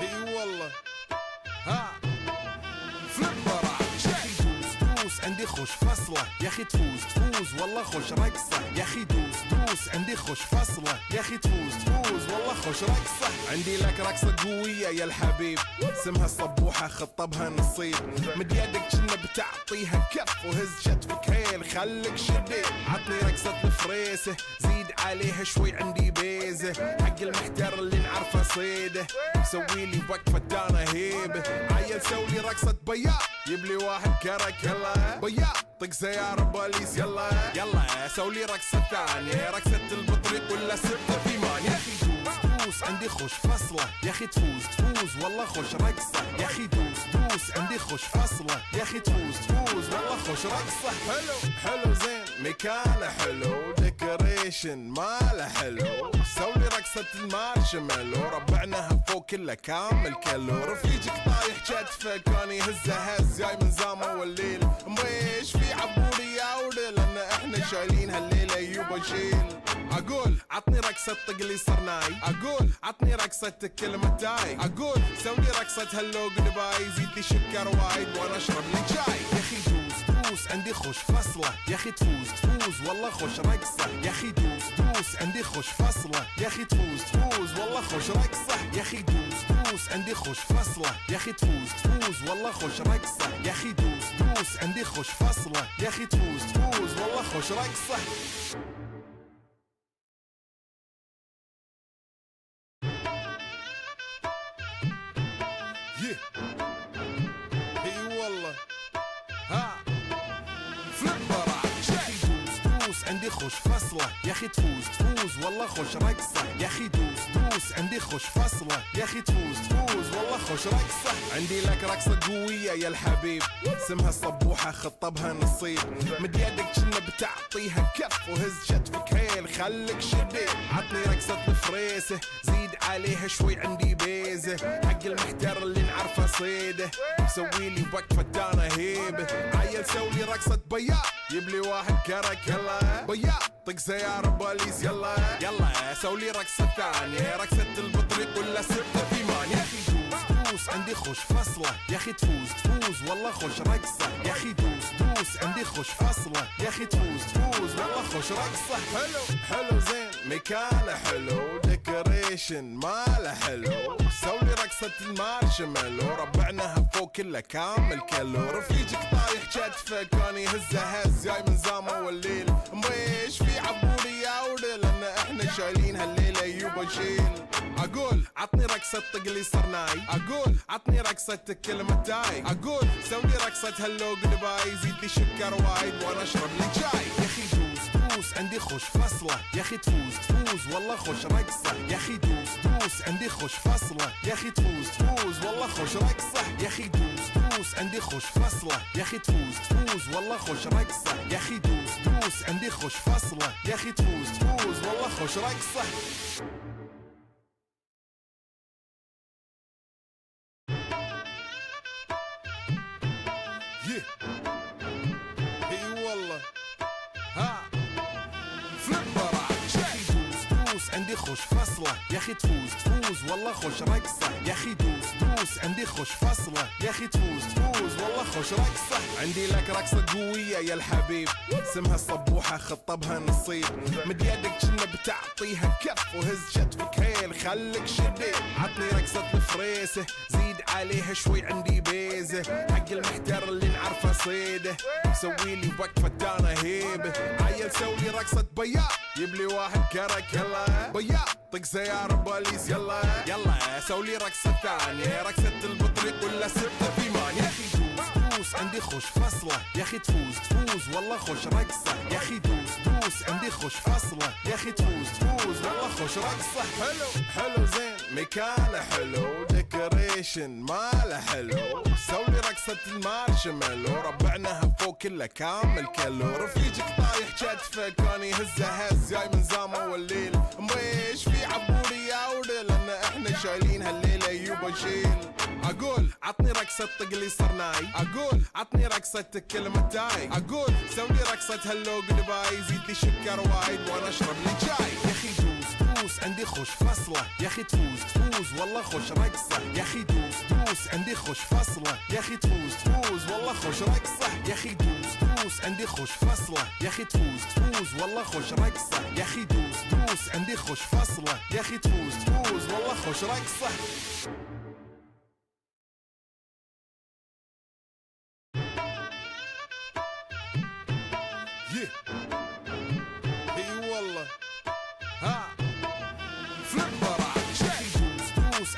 اي والله ها فليبر دوس عندي خوش فصلة يا اخي تفوز والله خوش رقصة يا اخي دوس عندي خوش فصلة يا اخي تفوز والله خوش رقصة عندي لك رقصة قوية يا الحبيب اسمها الصبوحة خطبها نصيب مد يدك كنا بتعطيها كف وهز شتفك هيل خليك شديد عطني رقصة الفريسة زيد عليها شوي عندي بيزة حق المحتار اللي نعرفه صيده سويلي وقفة دانا هيبة عيل سولي رقصة بياض يبلي واحد كرك يلا بياض طق سيارة بوليس يلا سولي رقصة ثانية رقصة البطريق ولا سبتة في مان يا اخي دوس عندي خوش فصلة يا اخي تفوز والله خوش رقصة يا اخي دوس عندي خوش فصلة يا اخي تفوز والله خوش رقصة حلو زين مكانه حلو ديكوريشن ماله حلو سولي رقصة المارشميلو ربعناها فوق كله كامل كلو رفيجك طايح كتفه كان يهزه هز جاي من زامه والليل مبيش في عبوري يا ولد لان احنا شايلين هالليله يوبا شيل اقول عطني رقصة طقلي صرناي اقول عطني رقصة كلمة تاي اقول سوي رقصة هاللو قلباي زيد لي شكر وايد وانا اشرب لي جاي يا اخي دوس عندي خوش فصلة يا اخي تفوز والله خوش رقصة يا اخي دوس عندي خوش فصلة يا اخي تفوز والله خوش رقصة يا اخي دوس عندي خوش فصلة يا اخي تفوز والله خوش رقصة يا اخي دوس عندي خوش فصلة يا اخي تفوز والله خوش رقصة اي والله ها فليبر دوس عندي خوش فصلة يا اخي تفوز والله خوش رقصة يا اخي دوس عندي خوش فصلة يا اخي تفوز والله خوش رقصة عندي لك رقصة قوية يا الحبيب اسمها الصبوحة خطبها نصيب مد يدك كنا بتعطيها كف وهز شتفك هيل خليك شديد عطني رقصة الفريسة زيد عليها شوي عندي بيزة حق المحتار اللي نعرفه صيده سويلي وقفة دانا هيبة عيل سولي رقصة بياض يبلي واحد كرك يلا بياض طق سيارة بوليس يلا سولي رقصة ثانية رقصة البطريق ولا سبتة في مان يا اخي دوس عندي خوش فصلة يا اخي تفوز والله خوش رقصة يا اخي دوس عندي خوش فصلة يا اخي تفوز والله خوش رقصة حلو زين مكانه حلو ديكوريشن ماله حلو سولي رقصة المارشميلو ربعناها فوق كله كامل كلو رفيجك طايح كتفه كان يهزه هز جاي من زامه والليل مبيش في عبوري يا ولد لان احنا شايلين هالليله يوبا شيل اقول عطني رقصة طقلي صرناي اقول عطني رقصة كلمة تاي اقول سوي رقصة هاللو قلباي زيد لي شكر وايد وانا اشرب لي جاي يا اخي دوس عندي خوش فصلة يا اخي تفوز والله خوش رقصة يا اخي دوس عندي خوش فصلة يا اخي تفوز والله خوش رقصة يا اخي دوس عندي خوش فصلة يا اخي تفوز والله خوش رقصة يا اخي دوس عندي خوش فصلة يا اخي تفوز والله خوش رقصة اي والله ها فليبر دوس عندي خوش فصلة يا اخي تفوز والله خوش رقصة يا اخي دوس عندي خوش فصلة يا اخي تفوز والله خوش رقصة عندي لك رقصة قوية يا الحبيب اسمها الصبوحة خطبها نصيب مد يدك كنا بتعطيها كف وهز شتفك هيل خليك شديد عطني رقصة الفريسة زيد عليها شوي عندي بيزة حق المحتار اللي نعرفه صيده سويلي وقفة دانا هيبة عيل سولي رقصة بياض يبلي واحد كرك يلا بياض طق سيارة بوليس يلا سولي رقصة ثانية رقصة البطريق ولا سبتة في مان يا اخي دوس عندي خوش فصلة يا اخي تفوز والله خوش رقصة يا اخي دوس عندي خوش فصلة يا اخي تفوز والله خوش رقصة حلو زين مكانه حلو ديكوريشن ماله حلو سولي رقصة المارشميلو ربعناها فوق كله كامل كلو رفيجك طايح كتفه كان يهزه هز جاي من زامه والليل مبيش في عبوري يا ولد لان احنا شايلين هالليله يوبا شيل اقول عطني رقصة طقلي صرناي اقول عطني رقصة كلمة تاي اقول سوي رقصة هاللو قلباي زيد لي شكر وايد وانا اشرب لي جاي يا اخي دوس عندي خوش فصلة يا أخي تفوز تفوز والله خوش رقصة يا أخي دوس دوس عندي خوش فصلة يا أخي تفوز تفوز والله خوش رقصة يا أخي دوس دوس عندي خوش فصلة يا أخي تفوز تفوز والله خوش رقصة يا أخي دوس دوس عندي خوش فصلة يا أخي تفوز تفوز والله خوش رقصة اي والله ها فليبر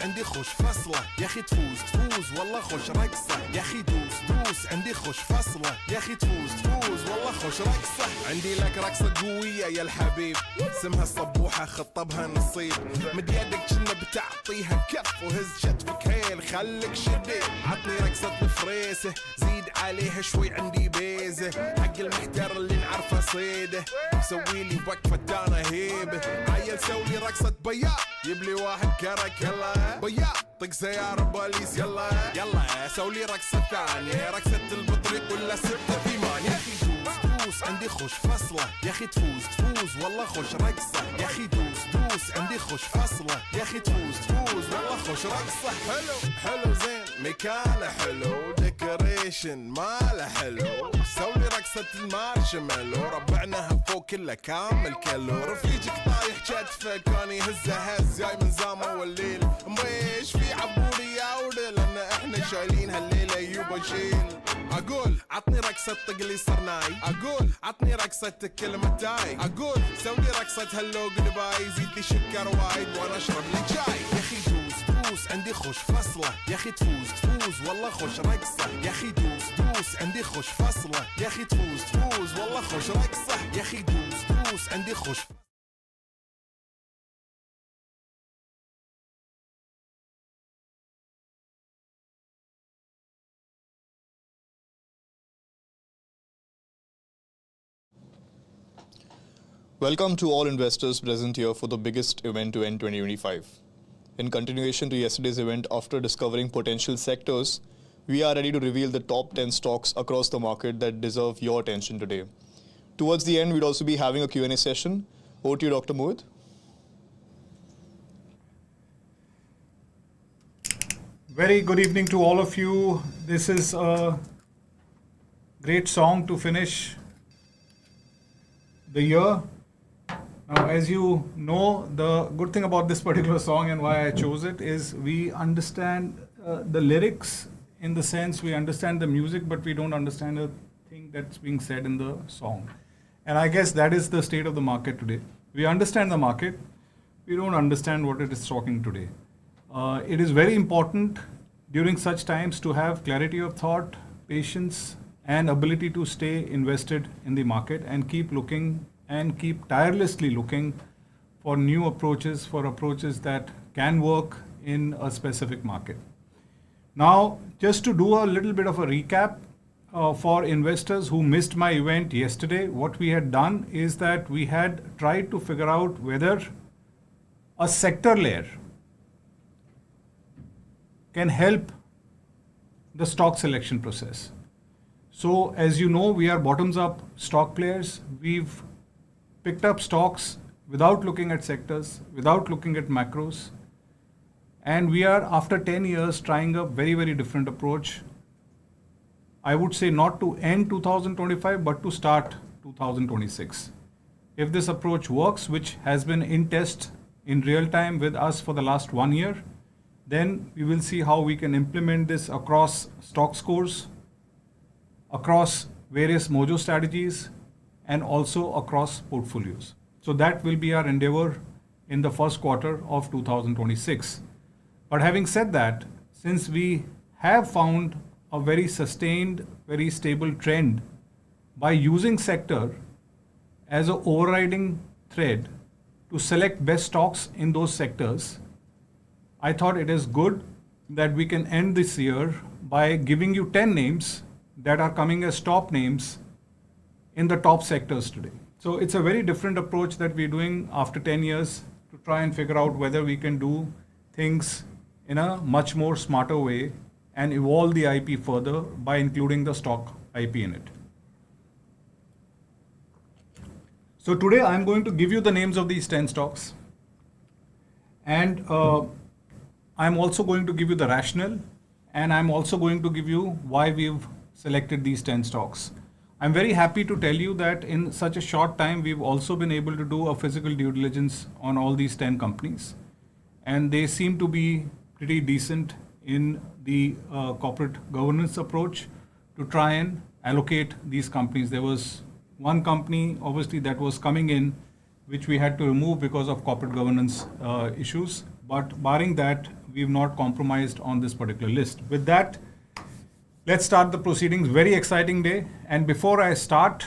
عندي خوش فصلة يا أخي تفوز تفوز والله خوش رقصة يا أخي دوس دوس عندي خوش فصلة يا أخي تفوز تفوز والله خوش رقصة عندي لك رقصة قوية يا الحبيب اسمها الصبوحة خطبها نصيب مد يدك كنا بتعطيها كف وهز شتفك هيل خليك شديد عطني رقصة الفريسة زيد عليها شوي عندي بيزة حق المحتر اللي نعرفه صيده سويلي وقفة انا هيبة عيل سوي رقصة بياض يبلي واحد كرك يلا بياض طق سيارة بوليس يلا يلا سوي رقصة ثانية رقصة البطريق ولا سبت ثيمان يا أخي دوس دوس عندي خوش فصلة يا أخي تفوز تفوز والله خوش رقصة يا أخي دوس دوس عندي خوش فصلة يا أخي تفوز تفوز والله خوش رقصة حلو حلو زين مكانه حلو ديكوريشن ماله حلو سوي رقصة المارشميلو ربعناها فوق كله كامل كيلو رفيجك طايح كتفه كان يهزه هز جاي من زامه والليل مبيش في عبوري يا ولد لان احنا شايلين هالليله يوبا شيل اقول عطني رقصة طقلي صرناي اقول عطني رقصة كلمة تاي اقول سوي رقصة هاللو قلباي زيد لي شكر وايد وانا اشرب لي شاي يا اخي دوس دوس عندي خوش فصلة يا اخي تفوز تفوز والله خوش رقصة يا اخي دوس دوس عندي خوش فصلة يا اخي تفوز تفوز والله خوش رقصة يا اخي دوس دوس عندي خوش Welcome to all investors present here for the biggest event to end 2025. In continuation to yesterday's event, after discovering potential sectors, we are ready to reveal the top 10 stocks across the market that deserve your attention today. Towards the end, we'd also be having a Q&A session. Over to you, Dr. Mohit. Very good evening to all of you. This is a great song to finish the year. Now, as you know, the good thing about this particular song and why I chose it is we understand the lyrics in the sense we understand the music, but we don't understand the thing that's being said in the song. And I guess that is the state of the market today. We understand the market, we don't understand what it is talking today. It is very important during such times to have clarity of thought, patience, and ability to stay invested in the market and keep looking and keep tirelessly looking for new approaches, for approaches that can work in a specific market. Now, just to do a little bit of a recap for investors who missed my event yesterday, what we had done is that we had tried to figure out whether a sector layer can help the stock selection process. So, as you know, we are bottoms up stock players. We've picked up stocks without looking at sectors, without looking at macros. And we are, after 10 years, trying a very, very different approach. I would say not to end 2025, but to start 2026. If this approach works, which has been in test in real time with us for the last 1 year, then we will see how we can implement this across stock scores, across various Mojo strategies, and also across portfolios. So that will be our endeavor in the first quarter of 2026. But having said that, since we have found a very sustained, very stable trend by using sector as an overriding thread to select best stocks in those sectors, I thought it is good that we can end this year by giving you 10 names that are coming as top names in the top sectors today. So it's a very different approach that we're doing after 10 years to try and figure out whether we can do things in a much more smarter way and evolve the IP further by including the stock IP in it. So today I'm going to give you the names of these 10 stocks. And I'm also going to give you the rationale, and I'm also going to give you why we've selected these 10 stocks. I'm very happy to tell you that in such a short time, we've also been able to do a physical due diligence on all these 10 companies. And they seem to be pretty decent in the corporate governance approach to try and allocate these companies. There was one company, obviously, that was coming in, which we had to remove because of corporate governance issues. But barring that, we've not compromised on this particular list. With that, let's start the proceedings. Very exciting day. And before I start,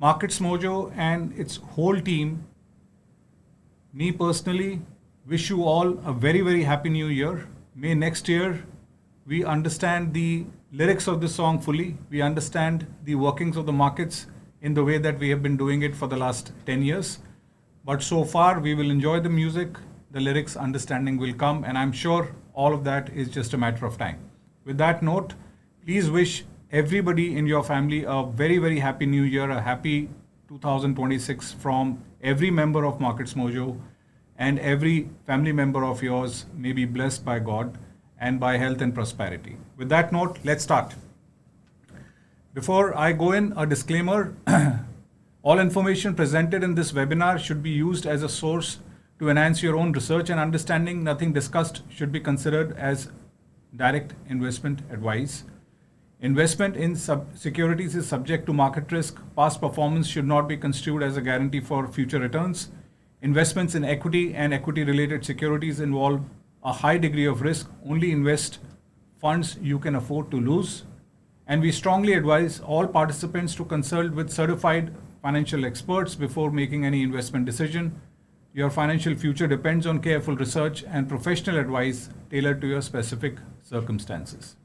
MarketsMojo and its whole team, me personally, wish you all a very, very happy new year. May next year we understand the lyrics of this song fully. We understand the workings of the markets in the way that we have been doing it for the last 10 years. But so far, we will enjoy the music, the lyrics, understanding will come, and I'm sure all of that is just a matter of time. With that note, please wish everybody in your family a very, very happy new year, a happy 2026 from every member of MarketsMojo, and every family member of yours may be blessed by God and by health and prosperity. With that note, let's start. Before I go in, a disclaimer. All information presented in this webinar should be used as a source to enhance your own research and understanding. Nothing discussed should be considered as direct investment advice. Investment in securities is subject to market risk. Past performance should not be construed as a guarantee for future returns. Investments in equity and equity-related securities involve a high degree of risk. Only invest funds you can afford to lose. And we strongly advise all participants to consult with certified financial experts before making any investment decision. Your financial future depends on careful research and professional advice tailored to your specific circumstances.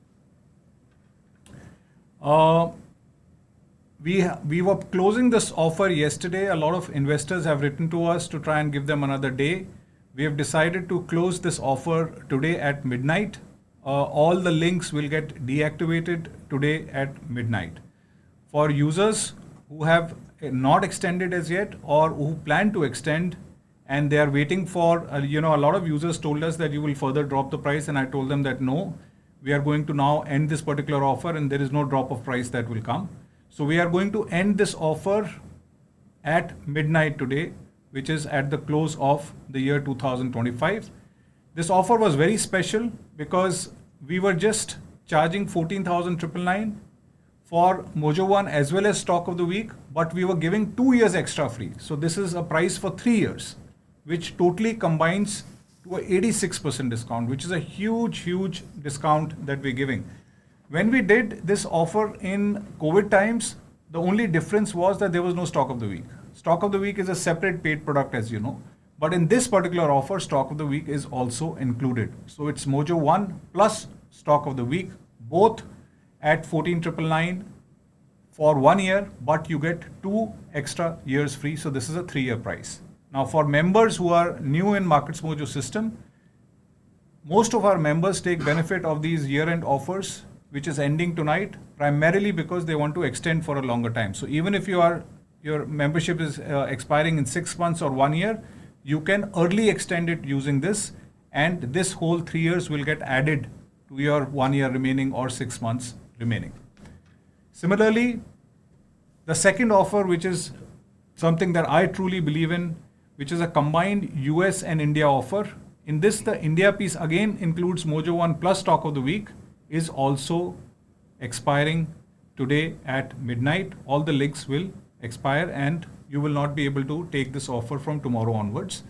We were closing this offer yesterday. A lot of investors have written to us to try and give them another day. We have decided to close this offer today at midnight. All the links will get deactivated today at midnight. For users who have not extended as yet or who plan to extend and they are waiting for, a lot of users told us that you will further drop the price, and I told them that no, we are going to now end this particular offer and there is no drop of price that will come. So we are going to end this offer at midnight today, which is at the close of the year 2025. This offer was very special because we were just charging 14,999 for Mojo One as well as stock of the week, but we were giving 2 years extra free. So this is a price for 3 years, which totally combines to a 86% discount, which is a huge, huge discount that we're giving. When we did this offer in COVID times, the only difference was that there was no stock of the week. Stock of the week is a separate paid product, as you know. But in this particular offer, stock of the week is also included. So it's Mojo One plus stock of the week, both at 14,999 for 1 year, but you get 2 extra years free. So this is a 3-year price. Now for members who are new in MarketsMojo system, most of our members take benefit of these year-end offers, which is ending tonight, primarily because they want to extend for a longer time. So even if your membership is expiring in 6 months or 1 year, you can early extend it using this, and this whole 3 years will get added to your 1 year remaining or 6 months remaining. Similarly, the second offer, which is something that I truly believe in, which is a combined US and India offer. In this, the India piece again includes Mojo One plus stock of the week, is also expiring today at midnight. All the links will expire and you will not be able to take this offer from tomorrow onwards.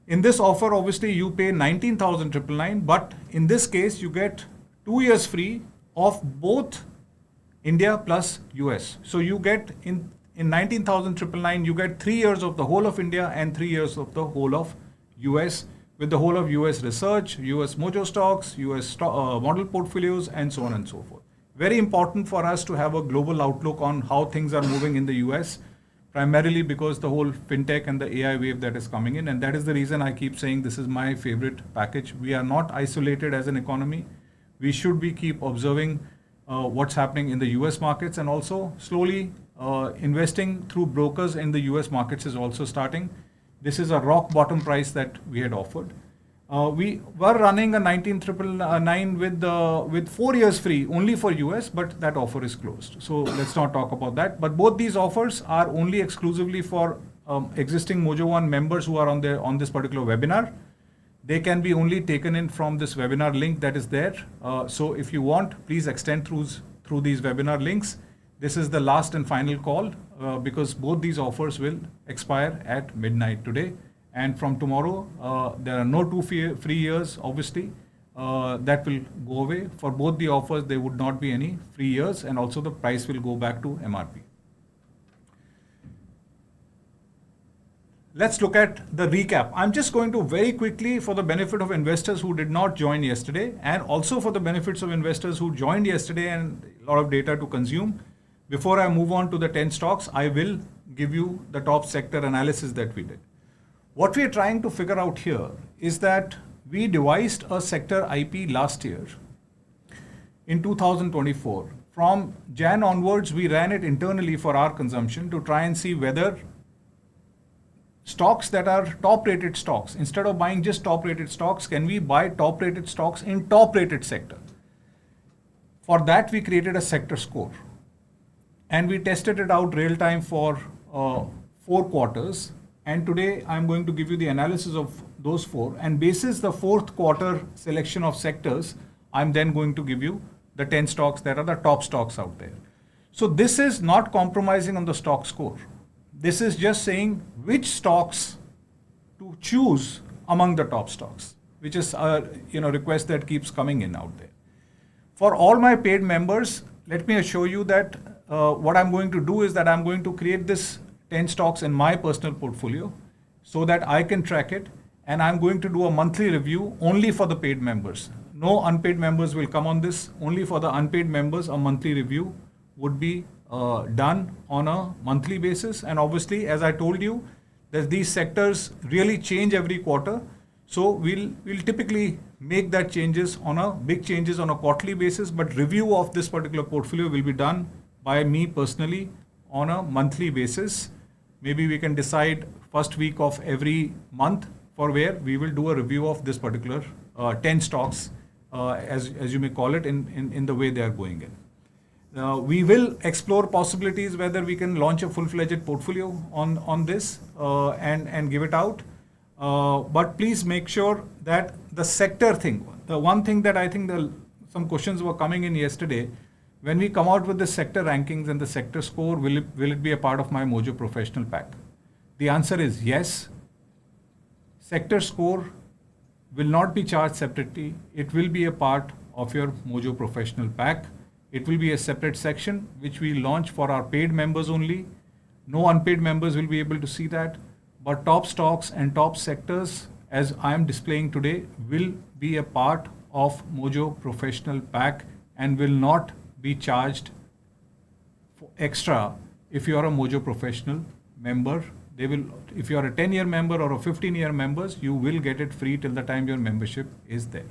In this offer, obviously you pay 19,999, but in this case you get 2 years free of both India plus US. So you get in 19,999, you get 3 years of the whole of India and 3 years of the whole of US, with the whole of US research, US Mojo stocks, US model portfolios, and so on and so forth. Very important for us to have a global outlook on how things are moving in the US, primarily because the whole fintech and the AI wave that is coming in. And that is the reason I keep saying this is my favorite package. We are not isolated as an economy. We should be keep observing what's happening in the US markets, and also slowly investing through brokers in the US markets is also starting. This is a rock bottom price that we had offered. We were running a 19,999 with 4 years free only for US, but that offer is closed. So let's not talk about that. But both these offers are only exclusively for existing Mojo One members who are on this particular webinar. They can be only taken in from this webinar link that is there. So if you want, please extend through these webinar links. This is the last and final call because both these offers will expire at midnight today. And from tomorrow, there are no 2 free years, obviously. That will go away. For both the offers, there would not be any free years, and also the price will go back to MRP. Let's look at the recap. I'm just going to very quickly, for the benefit of investors who did not join yesterday, and also for the benefits of investors who joined yesterday and a lot of data to consume. Before I move on to the 10 stocks, I will give you the top sector analysis that we did. What we are trying to figure out here is that we devised a sector IP last year in 2024. From Jan onwards, we ran it internally for our consumption to try and see whether stocks that are top-rated stocks, instead of buying just top-rated stocks, can we buy top-rated stocks in top-rated sector? For that, we created a sector score. And we tested it out real-time for 4 quarters. And today, I'm going to give you the analysis of those 4. And basis the 4th quarter selection of sectors, I'm then going to give you the 10 stocks that are the top stocks out there. So this is not compromising on the stock score. This is just saying which stocks to choose among the top stocks, which is a request that keeps coming in out there. For all my paid members, let me assure you that what I'm going to do is that I'm going to create this 10 stocks in my personal portfolio so that I can track it, and I'm going to do a monthly review only for the paid members. No unpaid members will come on this. Only for the unpaid members, a monthly review would be done on a monthly basis. And obviously, as I told you, that these sectors really change every quarter. So we'll typically make that big changes on a quarterly basis, but review of this particular portfolio will be done by me personally on a monthly basis. Maybe we can decide first week of every month for where we will do a review of this particular 10 stocks, as you may call it, in the way they are going in. We will explore possibilities whether we can launch a full-fledged portfolio on this and give it out. But please make sure that the sector thing, the one thing that I think some questions were coming in yesterday, when we come out with the sector rankings and the sector score, will it be a part of my Mojo Professional Pack? The answer is yes. Sector score will not be charged separately. It will be a part of your Mojo Professional Pack. It will be a separate section which we launch for our paid members only. No unpaid members will be able to see that. But top stocks and top sectors, as I am displaying today, will be a part of Mojo Professional Pack and will not be charged for extra if you are a Mojo Professional member. If you are a 10-year member or a 15-year members, you will get it free till the time your membership is there.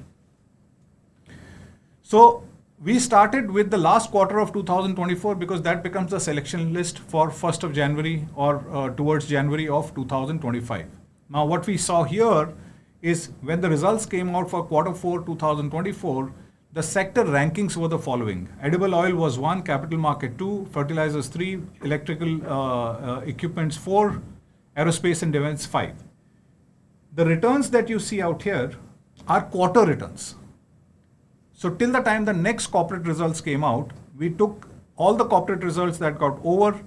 So we started with the last quarter of 2024 because that becomes the selection list for 1st of January or towards January of 2025. Now what we saw here is when the results came out for quarter 4 2024, the sector rankings were the following. Edible oil was 1, capital market 2, fertilizers 3, electrical equipments 4, aerospace and defense 5. The returns that you see out here are quarter returns. So till the time the next corporate results came out, we took all the corporate results that got over,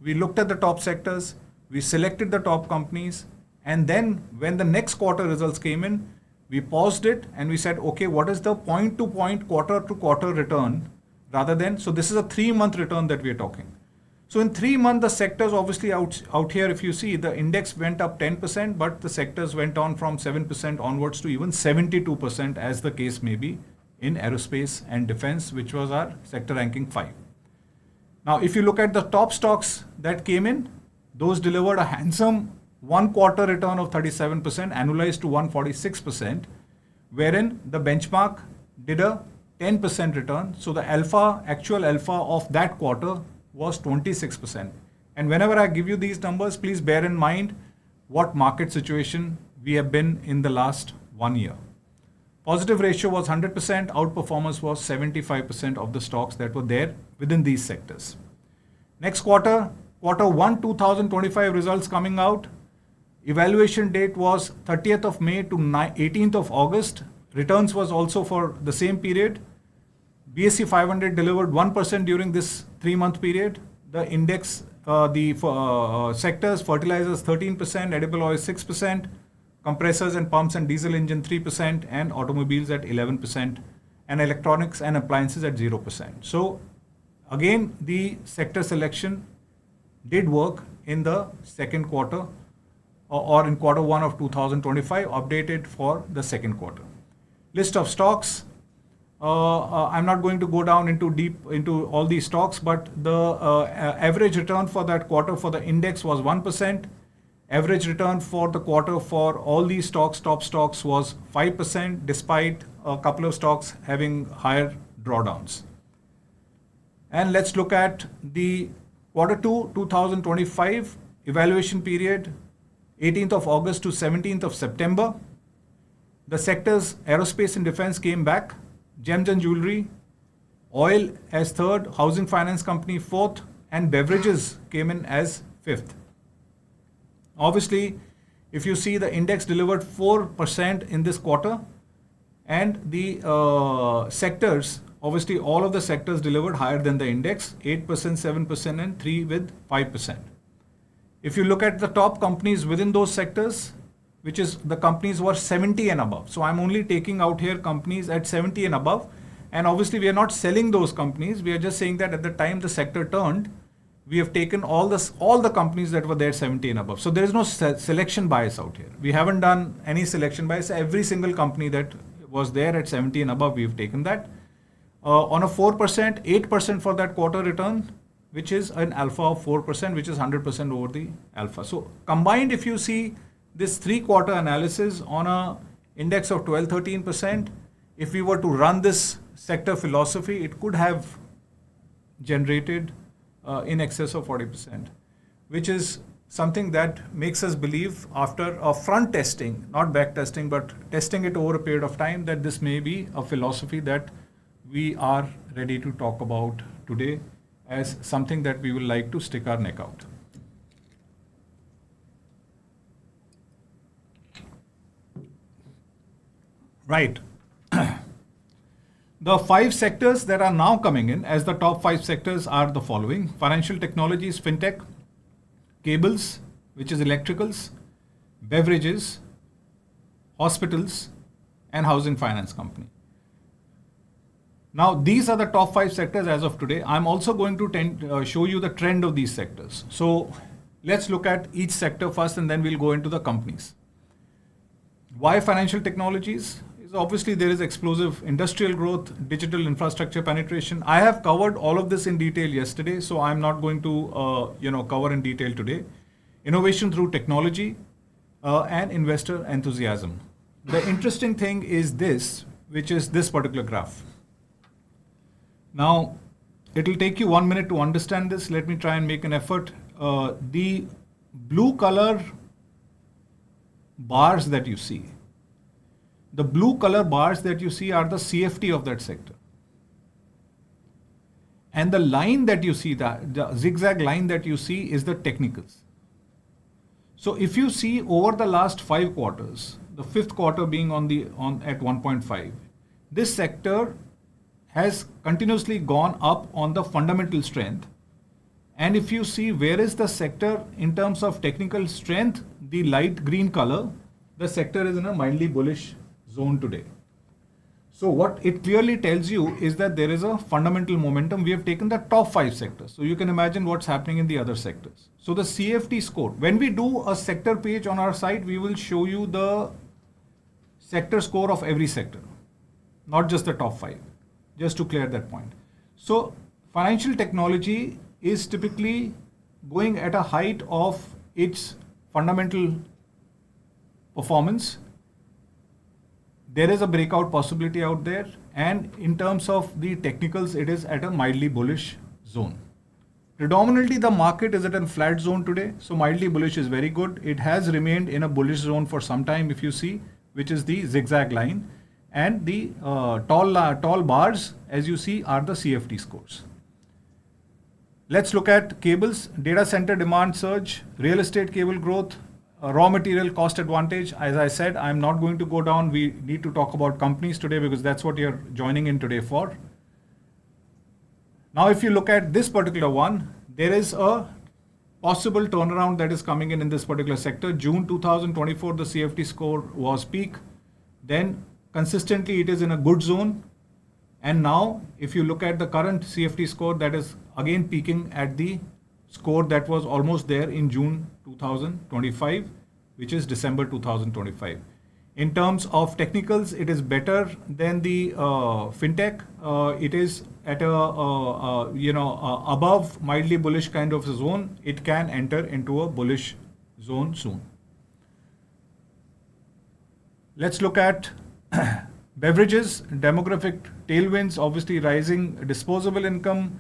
we looked at the top sectors, we selected the top companies, and then when the next quarter results came in, we paused it and we said, okay, what is the point-to-point, quarter-to-quarter return rather than, so this is a 3-month return that we are talking. So in 3 months, the sectors obviously out here, if you see, the index went up 10%, but the sectors went on from 7% onwards to even 72% as the case may be in aerospace and defense, which was our sector ranking 5. Now, if you look at the top stocks that came in, those delivered a handsome 1 quarter return of 37%, annualized to 146%, wherein the benchmark did a 10% return. So the actual alpha of that quarter was 26%. And whenever I give you these numbers, please bear in mind, what market situation we have been in the last 1 year. Positive ratio was 100%, outperformance was 75% of the stocks that were there within these sectors. Next quarter, quarter 1 2025 results coming out. Evaluation date was 30th of May to 18th of August. Returns was also for the same period. BSE 500 delivered 1% during this 3-month period. The index, sectors, fertilizers 13%, edible oil 6%, compressors and pumps and diesel engine 3%, and automobiles at 11%, and electronics and appliances at 0%. So again, the sector selection did work in the second quarter or in quarter 1 of 2025, updated for the second quarter. List of stocks. I'm not going to go down deep into all these stocks, but the average return for that quarter for the index was 1%. Average return for the quarter for all these stocks, top stocks, was 5%, despite a couple of stocks having higher drawdowns. And let's look at the quarter 2 2025 evaluation period, 18th of August to 17th of September. The sectors aerospace and defense came back, gems and jewelry, oil as third, housing finance company fourth, and beverages came in as fifth. Obviously, if you see, the index delivered 4% in this quarter, and the sectors, obviously all of the sectors delivered higher than the index, 8%, 7%, and 3 with 5%. If you look at the top companies within those sectors, which is the companies were 70 and above. So I'm only taking out here companies at 70 and above. And obviously we are not selling those companies. We are just saying that at the time the sector turned, we have taken all the companies that were there 70 and above. So there is no selection bias out here. We haven't done any selection bias. Every single company that was there at 70 and above, we have taken that. On a 4%, 8% for that quarter return, which is an alpha of 4%, which is 100% over the alpha. So combined, if you see this 3-quarter analysis on a index of 12-13%, if we were to run this sector philosophy, it could have generated in excess of 40%, which is something that makes us believe, after a front testing, not back testing, but testing it over a period of time, that this may be a philosophy that we are ready to talk about today as something that we will like to stick our neck out. Right. The 5 sectors that are now coming in as the top 5 sectors are the following: financial technologies, fintech, cables, which is electricals, beverages, hospitals, and housing finance company. Now, these are the top 5 sectors as of today. I'm also going to show you the trend of these sectors. So let's look at each sector first, and then we'll go into the companies. Why financial technologies? Obviously, there is explosive industrial growth, digital infrastructure penetration. I have covered all of this in detail yesterday, so I'm not going to cover in detail today. Innovation through technology and investor enthusiasm. The interesting thing is this, which is this particular graph. Now, it will take you 1 minute to understand this. Let me try and make an effort. The blue color bars that you see, the blue color bars that you see are the CFT of that sector. And the line that you see, the zigzag line that you see, is the technicals. So if you see over the last 5 quarters, the 5th quarter being at 1.5, this sector has continuously gone up on the fundamental strength. And if you see where is the sector in terms of technical strength, the light green color, the sector is in a mildly bullish zone today. So what it clearly tells you is that there is a fundamental momentum. We have taken the top 5 sectors. So you can imagine what's happening in the other sectors. So the CFT score, when we do a sector page on our site, we will show you the sector score of every sector, not just the top 5, just to clear that point. So financial technology is typically going at a height of its fundamental performance. There is a breakout possibility out there, and in terms of the technicals, it is at a mildly bullish zone. Predominantly, the market is at a flat zone today, so mildly bullish is very good. It has remained in a bullish zone for some time, if you see, which is the zigzag line, and the tall bars, as you see, are the CFD scores. Let's look at cables, data center demand surge, real estate cable growth, raw material cost advantage. As I said, I'm not going to go down. We need to talk about companies today because that's what you're joining in today for. Now, if you look at this particular one, there is a possible turnaround that is coming in this particular sector. June 2024, the CFD score was peak. Then consistently, it is in a good zone. And now, if you look at the current CFD score, that is again peaking at the score that was almost there in June 2025, which is December 2025. In terms of technicals, it is better than the fintech. It is at a above mildly bullish kind of zone. It can enter into a bullish zone soon. Let's look at beverages, demographic tailwinds, obviously rising disposable income,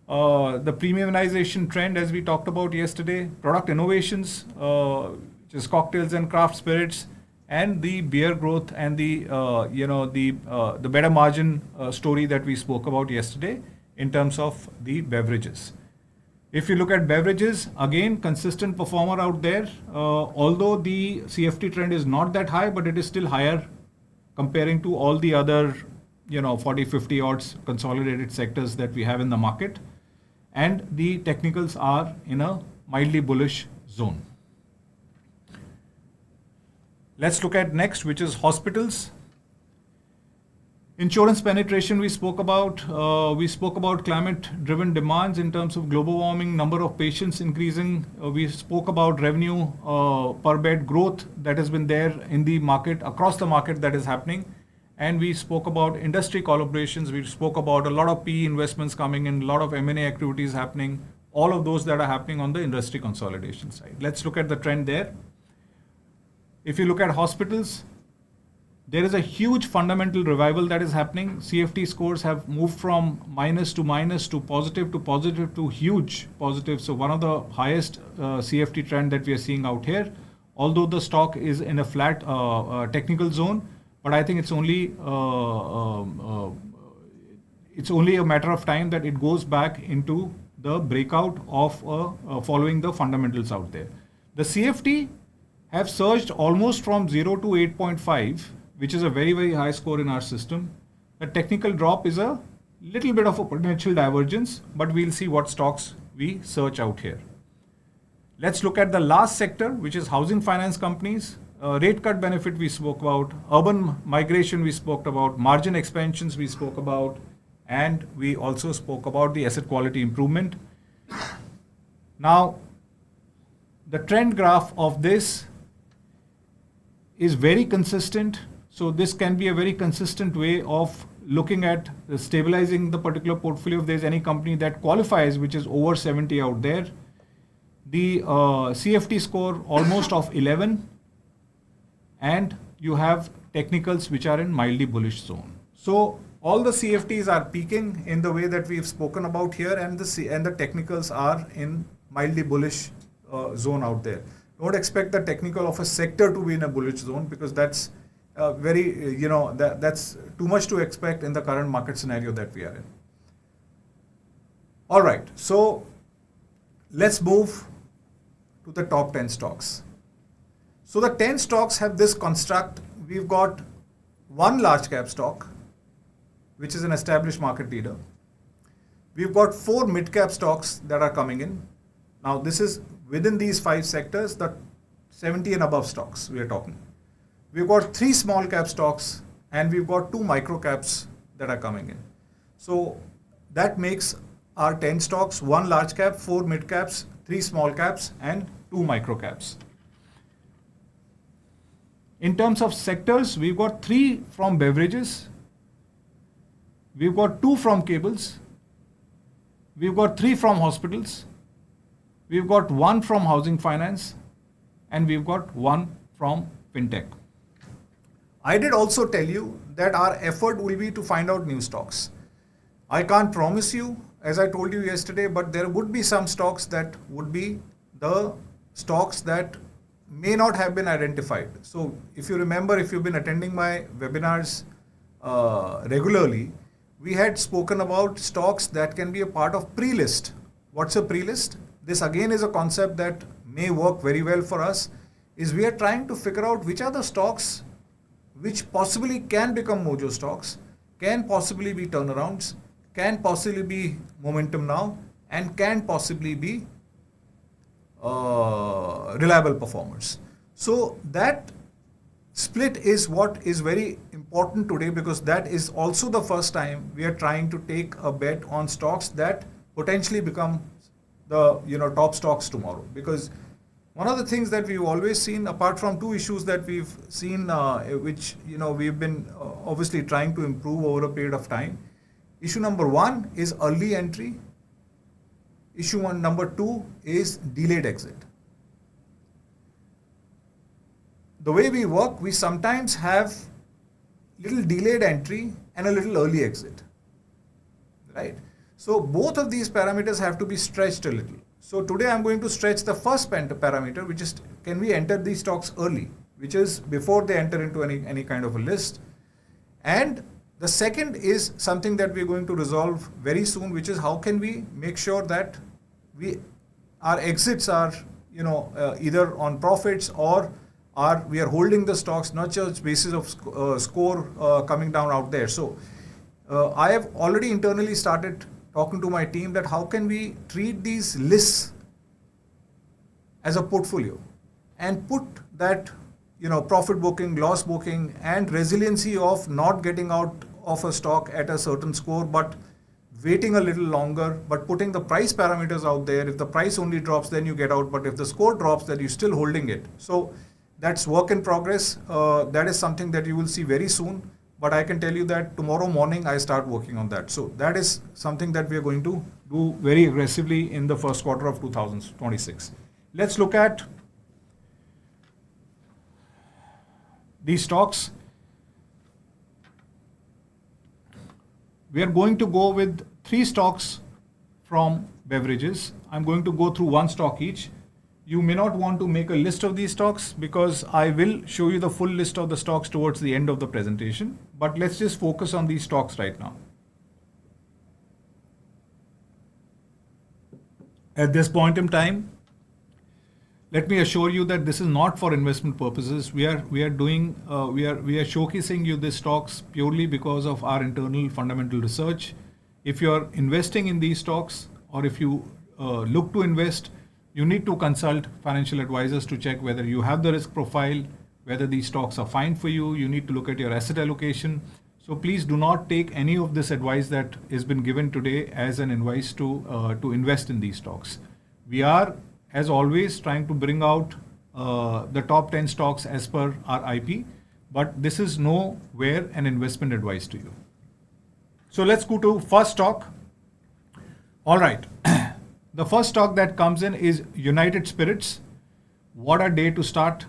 the premiumization trend as we talked about yesterday, product innovations, which is cocktails and craft spirits, and the beer growth and the better margin story that we spoke about yesterday in terms of the beverages. If you look at beverages, again, consistent performer out there. Although the CFT trend is not that high, but it is still higher comparing to all the other 40, 50 odds consolidated sectors that we have in the market. And the technicals are in a mildly bullish zone. Let's look at next, which is hospitals. Insurance penetration we spoke about. We spoke about climate-driven demands in terms of global warming, number of patients increasing. We spoke about revenue per bed growth that has been there in the market, across the market that is happening. And we spoke about industry collaborations. We spoke about a lot of PE investments coming in, a lot of M&A activities happening, all of those that are happening on the industry consolidation side. Let's look at the trend there. If you look at hospitals, there is a huge fundamental revival that is happening. CFT scores have moved from minus to positive to huge positive. So one of the highest CFT trend that we are seeing out here, although the stock is in a flat technical zone, but I think it's only a matter of time that it goes back into the breakout of following the fundamentals out there. The CFT have surged almost from 0 to 8.5, which is a very, very high score in our system. The technical drop is a little bit of a potential divergence, but we'll see what stocks we search out here. Let's look at the last sector, which is housing finance companies. Rate cut benefit we spoke about, urban migration we spoke about, margin expansions we spoke about, and we also spoke about the asset quality improvement. Now, the trend graph of this is very consistent. So this can be a very consistent way of looking at stabilizing the particular portfolio. If there's any company that qualifies, which is over 70 out there, the CFT score almost of 11, and you have technicals which are in mildly bullish zone. So all the CFTs are peaking in the way that we've spoken about here, and the technicals are in mildly bullish zone out there. Don't expect the technical of a sector to be in a bullish zone, because that's that's too much to expect in the current market scenario that we are in. All right, so let's move to the top 10 stocks. So the 10 stocks have this construct. We've got one large cap stock, which is an established market leader. We've got 4 mid cap stocks that are coming in. Now this is within these 5 sectors, the 70 and above stocks we are talking. We've got 3 small cap stocks, and we've got 2 micro caps that are coming in. So that makes our 10 stocks, 1 large cap, 4 mid caps, 3 small caps, and 2 micro caps. In terms of sectors, we've got 3 from beverages, we've got 2 from cables, we've got 3 from hospitals, we've got 1 from housing finance, and we've got 1 from fintech. I did also tell you that our effort will be to find out new stocks. I can't promise you as I told you yesterday, but there would be some stocks that would be the stocks that may not have been identified. So if you remember, if you've been attending my webinars regularly, we had spoken about stocks that can be a part of pre-list. What's a pre-list? This again is a concept that may work very well for us, is we are trying to figure out which are the stocks which possibly can become Mojo stocks, can possibly be turnarounds, can possibly be momentum now, and can possibly be reliable performers. So that split is what is very important today, because that is also the first time we are trying to take a bet on stocks that potentially become the top stocks tomorrow. Because one of the things that we've always seen, apart from two issues that we've seen, which we've been obviously trying to improve over a period of time. Issue number one is early entry. Issue number two is delayed exit. The way we work, we sometimes have little delayed entry and a little early exit, right? So both of these parameters have to be stretched a little. So today I'm going to stretch the first parameter, which is, can we enter these stocks early, which is before they enter into any kind of a list. And the second is something that we're going to resolve very soon, which is how can we make sure that our exits are either on profits, or we are holding the stocks, not just basis of score coming down out there. So I have already internally started talking to my team that how can we treat these lists as a portfolio and put that profit booking, loss booking, and resiliency of not getting out of a stock at a certain score, but waiting a little longer, but putting the price parameters out there. If the price only drops, then you get out, but if the score drops, then you're still holding it. So that's work in progress. That is something that you will see very soon. But I can tell you that tomorrow morning I start working on that. So that is something that we are going to do very aggressively in the first quarter of 2026. Let's look at these stocks. We are going to go with 3 stocks from beverages. I'm going to go through 1 stock each. You may not want to make a list of these stocks because I will show you the full list of the stocks towards the end of the presentation. But let's just focus on these stocks right now. At this point in time, let me assure you that this is not for investment purposes. We are showcasing you these stocks purely because of our internal fundamental research. If you are investing in these stocks, or if you look to invest, you need to consult financial advisors to check whether you have the risk profile, whether these stocks are fine for you. You need to look at your asset allocation. So please do not take any of this advice that has been given today as an advice to invest in these stocks. We are, as always, trying to bring out the top 10 stocks as per our IP, but this is nowhere an investment advice to you. So let's go to first stock. All right. The first stock that comes in is United Spirits. What a day to start.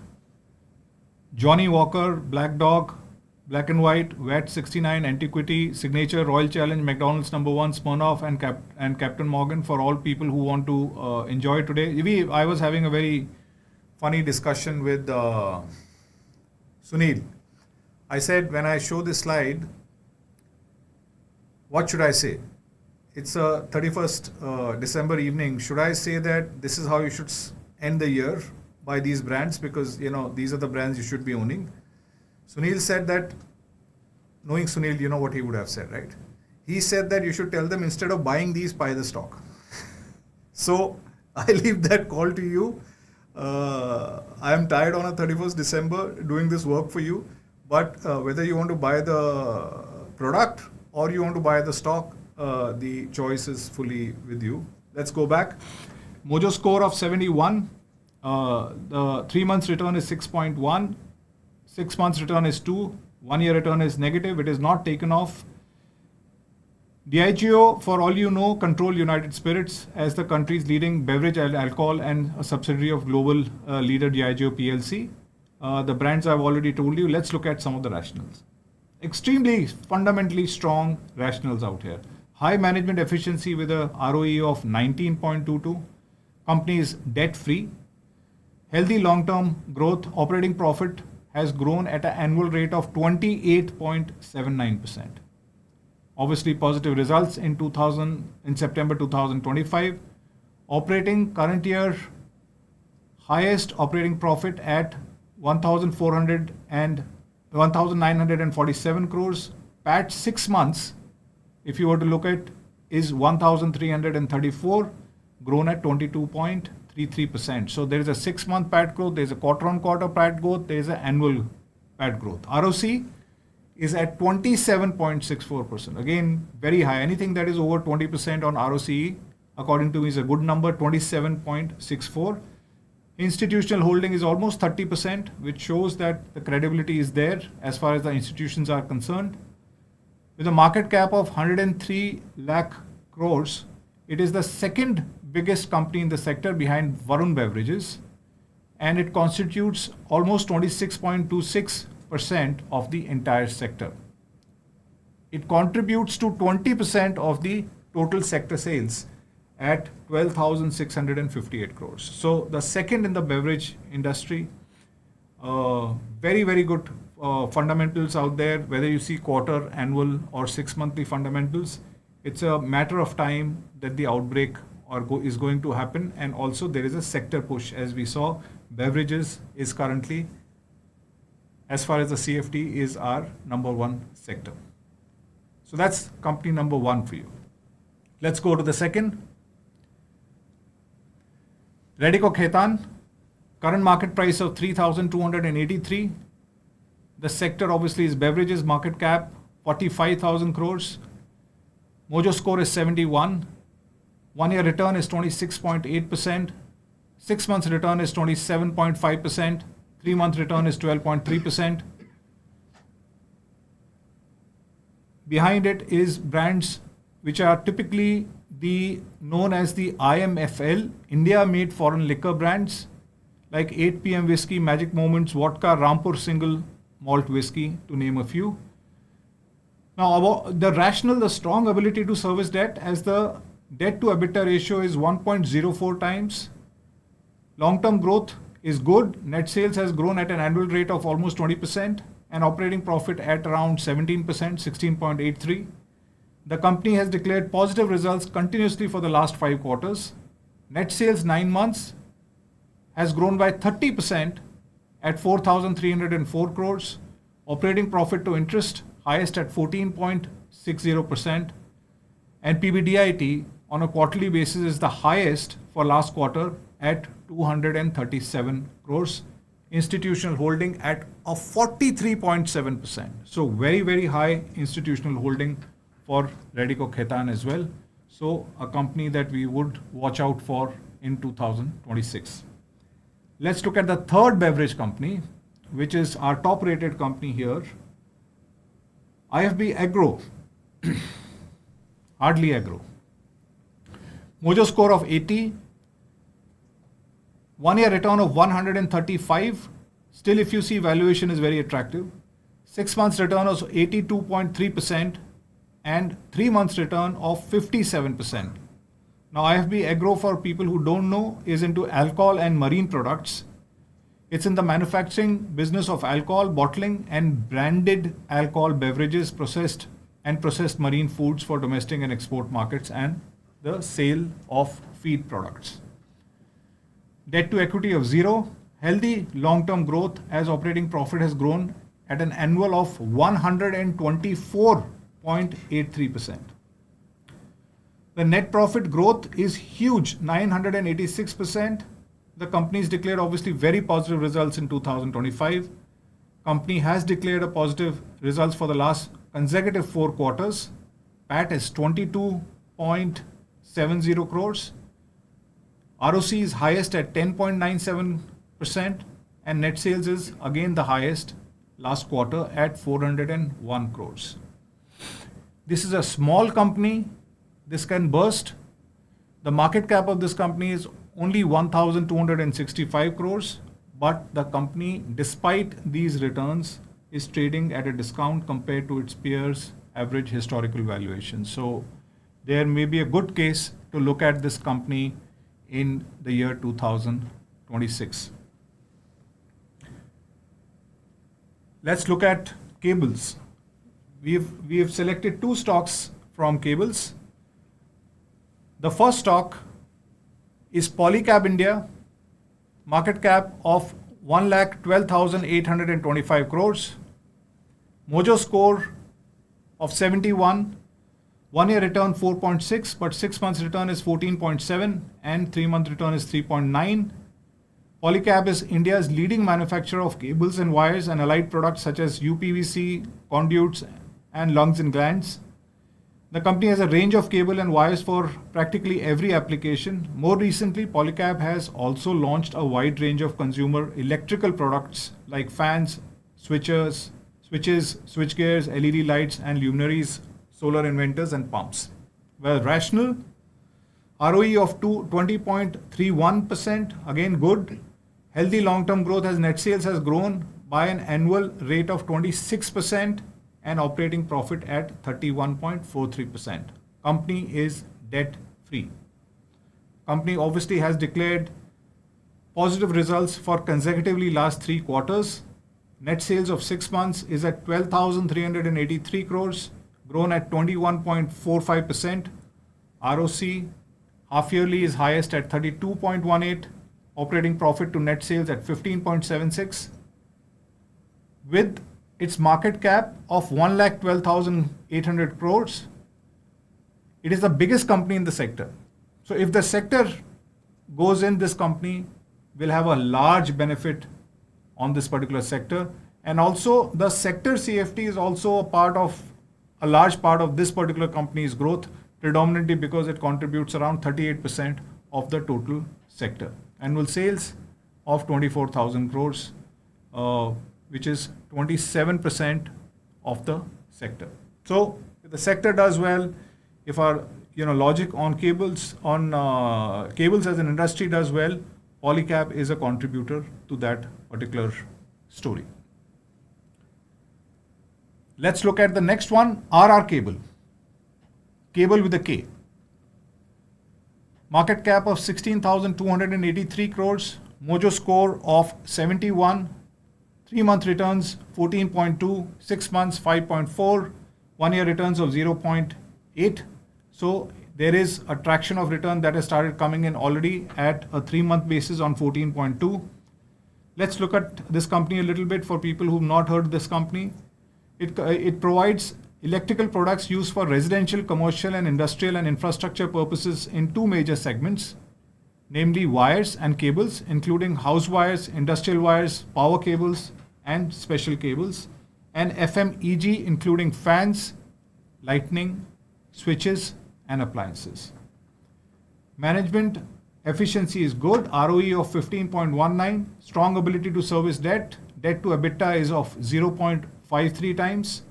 Johnny Walker, Black Dog, Black and White, VAT 69, Antiquity, Signature, Royal Challenge, McDonald's #1, Smirnoff, and Captain Morgan for all people who want to enjoy today. I was having a very funny discussion with Sunil. I said, when I show this slide, what should I say? It's a 31st December evening. Should I say that this is how you should end the year by these brands, because these are the brands you should be owning? Sunil said that, knowing Sunil, you know what he would have said, right? He said that you should tell them, instead of buying these, buy the stock. So I leave that call to you. I am tired on a 31st December doing this work for you, but whether you want to buy the product or you want to buy the stock, the choice is fully with you. Let's go back. Mojo score of 71. The 3 months return is 6.1. 6 months return is 2. 1 year return is negative. It is not taken off. Diageo, for all you know, control United Spirits as the country's leading beverage alcohol and a subsidiary of global leader Diageo PLC. The brands I've already told you. Let's look at some of the rationals. Extremely fundamentally strong rationals out here. high management efficiency with a ROE of 19.22. Company is debt free. Healthy long-term growth. Operating profit has grown at an annual rate of 28.79%. Obviously, positive results in September 2025. Operating current year highest operating profit at 1,947 crores. PAT 6 months, if you were to look at, is 1,334, grown at 22.33%. So there is a 6-month PAT growth, there is a quarter-on-quarter PAT growth, there is an annual PAT growth. ROC is at 27.64%. Again, very high. Anything that is over 20% on ROCE, according to me, is a good number, 27.64. Institutional holding is almost 30%, which shows that the credibility is there as far as the institutions are concerned. With a market cap of 103 lakh crores, it is the second biggest company in the sector behind Varun Beverages, and it constitutes almost 26.26% of the entire sector. It contributes to 20% of the total sector sales at 12,658 crores. So the second in the beverage industry. Very, very good fundamentals out there, whether you see quarter, annual or 6-monthly fundamentals. It's a matter of time that the outbreak is going to happen, and also there is a sector push. As we saw, beverages is currently, as far as the CFD, is our number one sector. So that's company number one for you. Let's go to the second. Radico Khaitan, current market price of 3,283. The sector obviously is beverages, market cap 45,000 crores. Mojo score is 71. 1-year return is 26.8%. 6 months return is 27.5%. 3-month return is 12.3%. Behind it is brands which are typically known as the IMFL, India Made Foreign Liquor brands, like 8 PM Whiskey, Magic Moments, Vodka, Rampur Single Malt Whiskey, to name a few. Now, about the rationale, the strong ability to service debt, as the debt to EBITDA ratio is 1.04 times. Long-term growth is good. Net sales has grown at an annual rate of almost 20%, and operating profit at around 17%, 16.83. The company has declared positive results continuously for the last 5 quarters. Net sales 9 months has grown by 30% at 4,304 crores. Operating profit to interest highest at 14.60%. And PBDIT on a quarterly basis is the highest for last quarter at 237 crores. Institutional holding at a 43.7%. So very, very high institutional holding for Radico Khaitan as well. So a company that we would watch out for in 2026. Let's look at the third beverage company, which is our top rated company here. IFB Agro. Hardly Agro. Mojo score of 80. 1-year return of 135. Still, if you see, valuation is very attractive. 6 months return of 82.3%. And 3 months return of 57%. Now, IFB Agro, for people who don't know, is into alcohol and marine products. It's in the manufacturing business of alcohol, bottling and branded alcohol beverages, processed marine foods for domestic and export markets, and the sale of feed products. Debt to equity of 0. Healthy long-term growth, as operating profit has grown at an annual of 124.83%. The net profit growth is huge, 986%. The company's declared obviously very positive results in 2025. Company has declared a positive results for the last consecutive 4 quarters. PAT is 22.70 crores. ROC is highest at 10.97%, and net sales is again the highest last quarter at 401 crores. This is a small company. This can burst. The market cap of this company is only 1,265 crores, but the company, despite these returns, is trading at a discount compared to its peers' average historical valuation. So there may be a good case to look at this company in the year 2026. Let's look at cables. We have selected two stocks from cables. The first stock is Polycab India, market cap of 1,12,825 crores, Mojo score of 71, 1 year return 4.6, but 6 months return is 14.7 and 3 month return is 3.9. Polycab is India's leading manufacturer of cables and wires and allied products such as UPVC, conduits and lungs and glands. The company has a range of cable and wires for practically every application. More recently, Polycab has also launched a wide range of consumer electrical products like fans, switches, switchgears, LED lights and luminaries, solar inverters and pumps. Well, rational. ROE of 20.31%, again good. Healthy long-term growth as net sales has grown by an annual rate of 26% and operating profit at 31.43%. Company is debt-free. Company obviously has declared positive results for consecutively last 3 quarters. Net sales of 6 months is at 12,383 crores, grown at 21.45%. ROC half yearly is highest at 32.18. Operating profit to net sales at 15.76. With its market cap of 1,12,800 crores, it is the biggest company in the sector. So if the sector goes in, this company will have a large benefit on this particular sector. And also the sector CFT is also a large part of this particular company's growth, predominantly because it contributes around 38% of the total sector. Annual sales of 24,000 crores, which is 27% of the sector. So if the sector does well, if our logic on cables as an industry does well, Polycab is a contributor to that particular story. Let's look at the next one, RR Cable. Cable with a K. Market cap of 16,283 crores, Mojo score of 71, 3 month returns 14.2, 6 months 5.4, 1 year returns of 0.8. So there is a traction of return that has started coming in already at a 3 month basis on 14.2. Let's look at this company a little bit for people who've not heard this company. It provides electrical products used for residential, commercial and industrial and infrastructure purposes in 2 major segments, namely wires and cables, including house wires, industrial wires, power cables and special cables, and FMEG, including fans, lighting, switches and appliances. Management efficiency is good, ROE of 15.19, strong ability to service debt to EBITDA is of 0.53 times.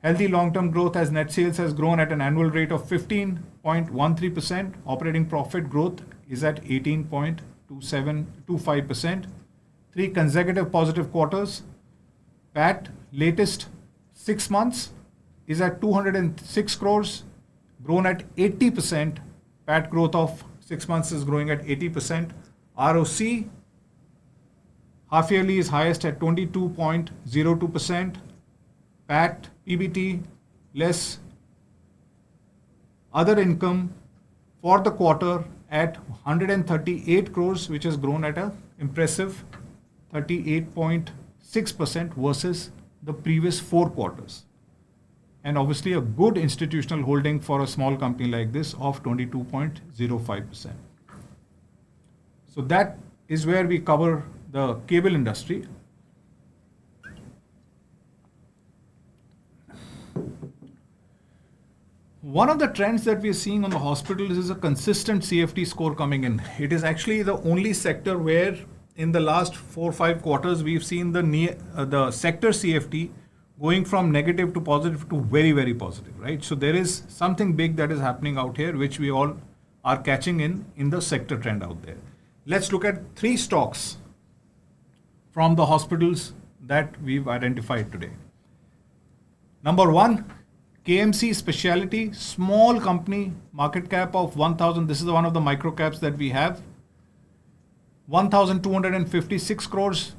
Healthy long-term growth as net sales has grown at an annual rate of 15.13%. Operating profit growth is at 18.25%. 3 consecutive positive quarters. PAT latest 6 months is at 206 crores, grown at 80%. PAT growth of 6 months is growing at 80%. ROC half yearly is highest at 22.02%. PAT, PBT, less other income for the quarter at 138 crores, which has grown at an impressive 38.6% versus the previous 4 quarters. And obviously a good institutional holding for a small company like this of 22.05%. So that is where we cover the cable industry. One of the trends that we are seeing on the hospitals is a consistent CFT score coming in. It is actually the only sector where in the last 4 or 5 quarters we've seen the sector CFT going from negative to positive to very, very positive, right? So there is something big that is happening out here, which we all are catching in the sector trend out there. Let's look at 3 stocks from the hospitals that we've identified today. Number 1, KMC Specialty, small company, market cap of 1,000. This is one of the micro caps that we have. 1,256 crores.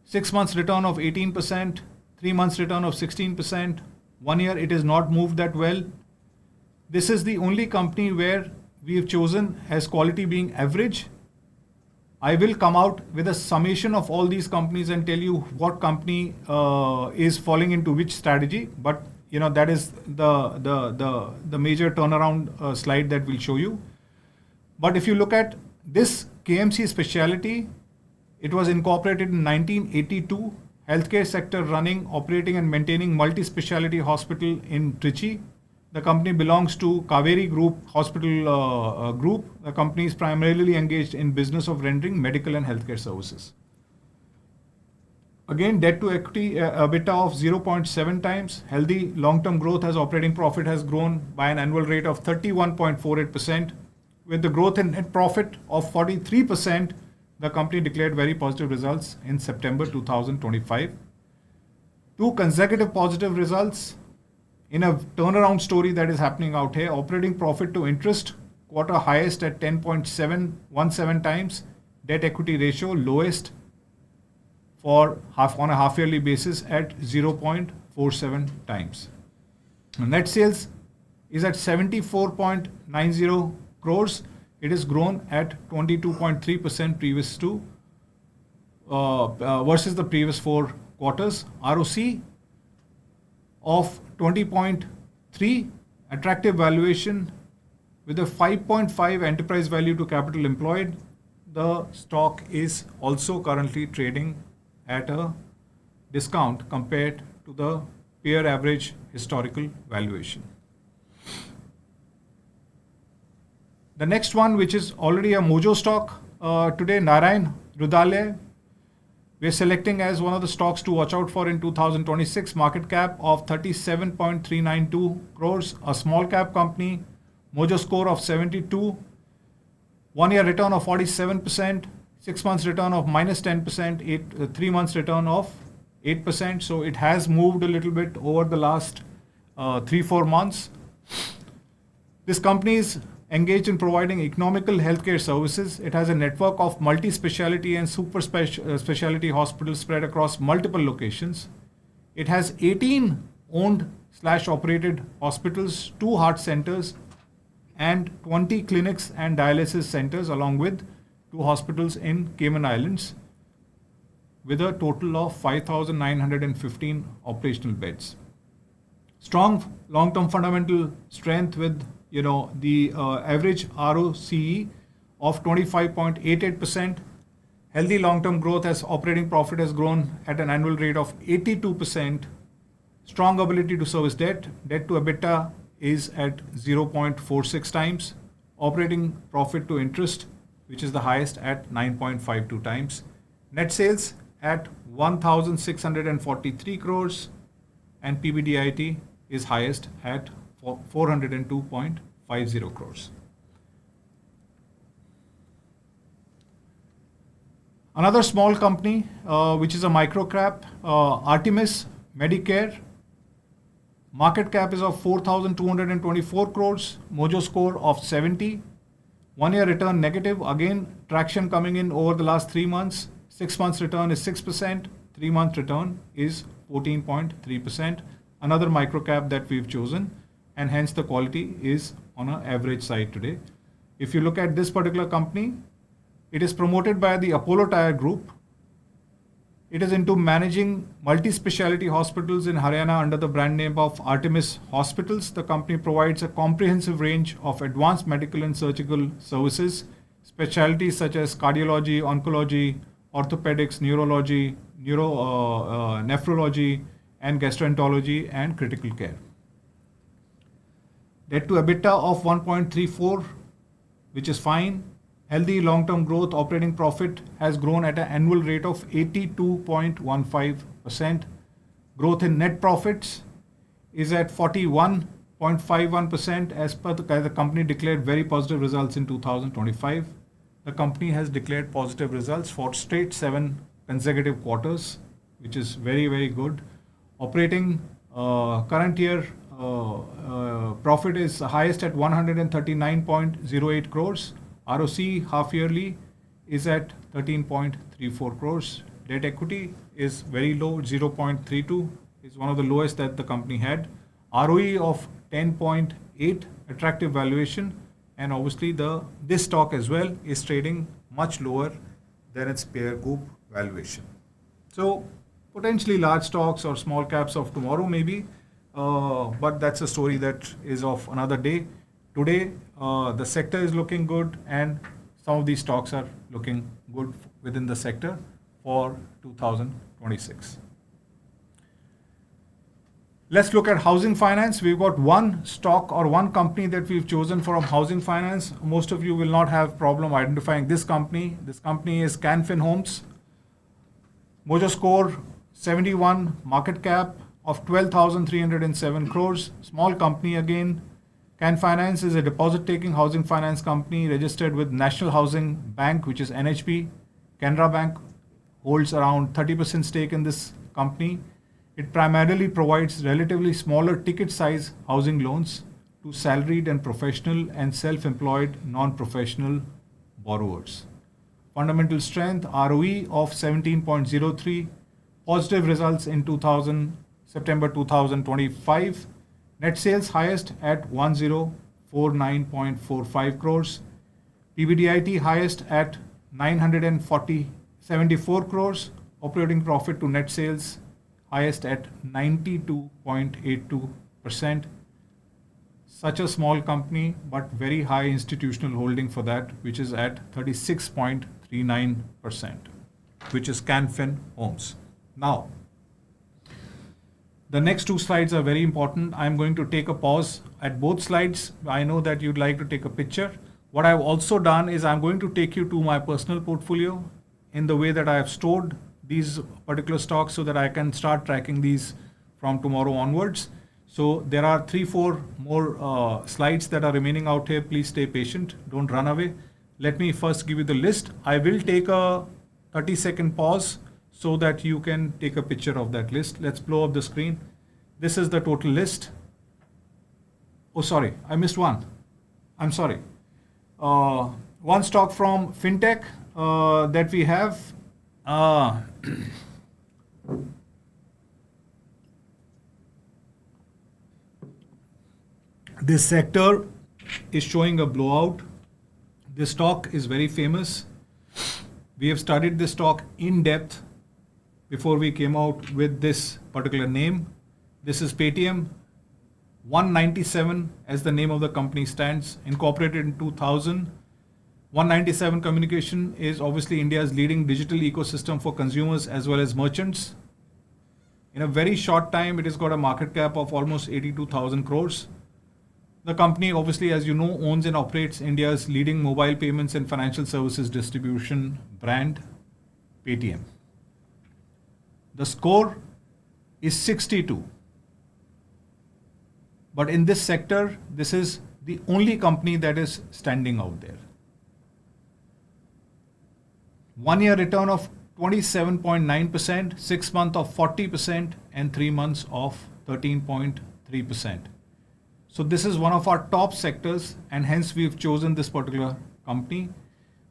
6 months return of 18%. 3 months return of 16%. 1 year it is not moved that well. This is the only company where we have chosen as quality being average. I will come out with a summation of all these companies and tell you what company is falling into which strategy. But that is the major turnaround slide that we'll show you. But if you look at this KMC Specialty, it was incorporated in 1982. Healthcare sector running, operating and maintaining multi-speciality hospital in Trichy. The company belongs to Kaveri Group Hospital Group. The company is primarily engaged in business of rendering medical and healthcare services. Again, debt to equity EBITDA of 0.7 times. Healthy long-term growth as operating profit has grown by an annual rate of 31.48%. With the growth in net profit of 43%, the company declared very positive results in September 2025. 2 consecutive positive results in a turnaround story that is happening out here. Operating profit to interest, quarter highest at 10.717 times. Debt equity ratio lowest on a half yearly basis at 0.47 times. Net sales is at 74.90 crores. It has grown at 22.3% versus the previous 4 quarters. ROC of 20.3, attractive valuation with a 5.5 enterprise value to capital employed. The stock is also currently trading at a discount compared to the peer average historical valuation. The next one, which is already a Mojo stock today, Narayan Hrudayalaya, we are selecting as one of the stocks to watch out for in 2026. Market cap of 37.392 crores. A small cap company. Mojo score of 72. 1 year return of 47%. 6 months return of minus 10%. 3 months return of 8%. So it has moved a little bit over the last 3-4 months. This company is engaged in providing economical healthcare services. It has a network of multi-speciality and super specialty hospitals spread across multiple locations. It has 18 owned/operated hospitals, 2 heart centers, and 20 clinics and dialysis centers, along with 2 hospitals in Cayman Islands, with a total of 5,915 operational beds. Strong long-term fundamental strength with the average ROCE of 25.88%. Healthy long-term growth as operating profit has grown at an annual rate of 82%. Strong ability to service debt. Debt to EBITDA is at 0.46 times. Operating profit to interest, which is the highest, at 9.52 times. Net sales at 1,643 crores, and PBDIT is highest at 402.50 crores. Another small company, which is a micro cap, Artemis Medicare. Market cap is of 4,224 crores. Mojo score of 70. 1 year return negative. Again, traction coming in over the last 3 months. 6 months return is 6%. 3 month return is 14.3%. Another micro cap that we've chosen, and hence the quality is on an average side today. If you look at this particular company, it is promoted by the Apollo Tyre Group. It is into managing multi-speciality hospitals in Haryana under the brand name of Artemis Hospitals. The company provides a comprehensive range of advanced medical and surgical services, specialties such as cardiology, oncology, orthopedics, neurology, nephrology, and gastroenterology and critical care. Debt to EBITDA of 1.34, which is fine. Healthy long-term growth. Operating profit has grown at an annual rate of 82.15%. Growth in net profits is at 41.51%, as per the company declared very positive results in 2025. The company has declared positive results for straight 7 consecutive quarters, which is very, very good. Operating current year profit is highest at 139.08 crores. ROC half yearly is at 13.34 crores. Debt equity is very low, 0.32 is one of the lowest that the company had. ROE of 10.8, attractive valuation, and obviously this stock as well is trading much lower than its peer group valuation. So potentially large stocks or small caps of tomorrow maybe, but that's a story that is of another day. Today, the sector is looking good and some of these stocks are looking good within the sector for 2026. Let's look at housing finance. We've got one stock or one company that we've chosen from housing finance. Most of you will not have problem identifying this company. This company is Canfin Homes. Mojo score 71, market cap of 12,307 crores. Small company again. Can Finance is a deposit-taking housing finance company registered with National Housing Bank, which is NHB. Canara Bank holds around 30% stake in this company. It primarily provides relatively smaller ticket size housing loans to salaried and professional and self-employed non-professional borrowers. Fundamental strength, ROE of 17.03, positive results in September 2025. Net sales highest at 1049.45 crores. PBDIT highest at 974 crores. Operating profit to net sales highest at 92.82%. Such a small company, but very high institutional holding for that, which is at 36.39%, which is Canfin Homes. Now, the next two slides are very important. I'm going to take a pause at both slides. I know that you'd like to take a picture. What I've also done is I'm going to take you to my personal portfolio in the way that I have stored these particular stocks so that I can start tracking these from tomorrow onwards. So there are 3-4 more slides that are remaining out here. Please stay patient. Don't run away. Let me first give you the list. I will take a 30-second pause so that you can take a picture of that list. Let's blow up the screen. This is the total list. Oh, sorry, I missed one. I'm sorry. One stock from FinTech that we have. This sector is showing a blowout. This stock is very famous. We have studied this stock in depth before we came out with this particular name. This is Paytm. 197 as the name of the company stands, incorporated in 2000. 197 Communication is obviously India's leading digital ecosystem for consumers as well as merchants. In a very short time, it has got a market cap of almost 82,000 crores. The company, obviously, as you know, owns and operates India's leading mobile payments and financial services distribution brand, Paytm. The score is 62. But in this sector, this is the only company that is standing out there. 1 year return of 27.9%, 6 months of 40%, and 3 months of 13.3%. So this is one of our top sectors, and hence we've chosen this particular company.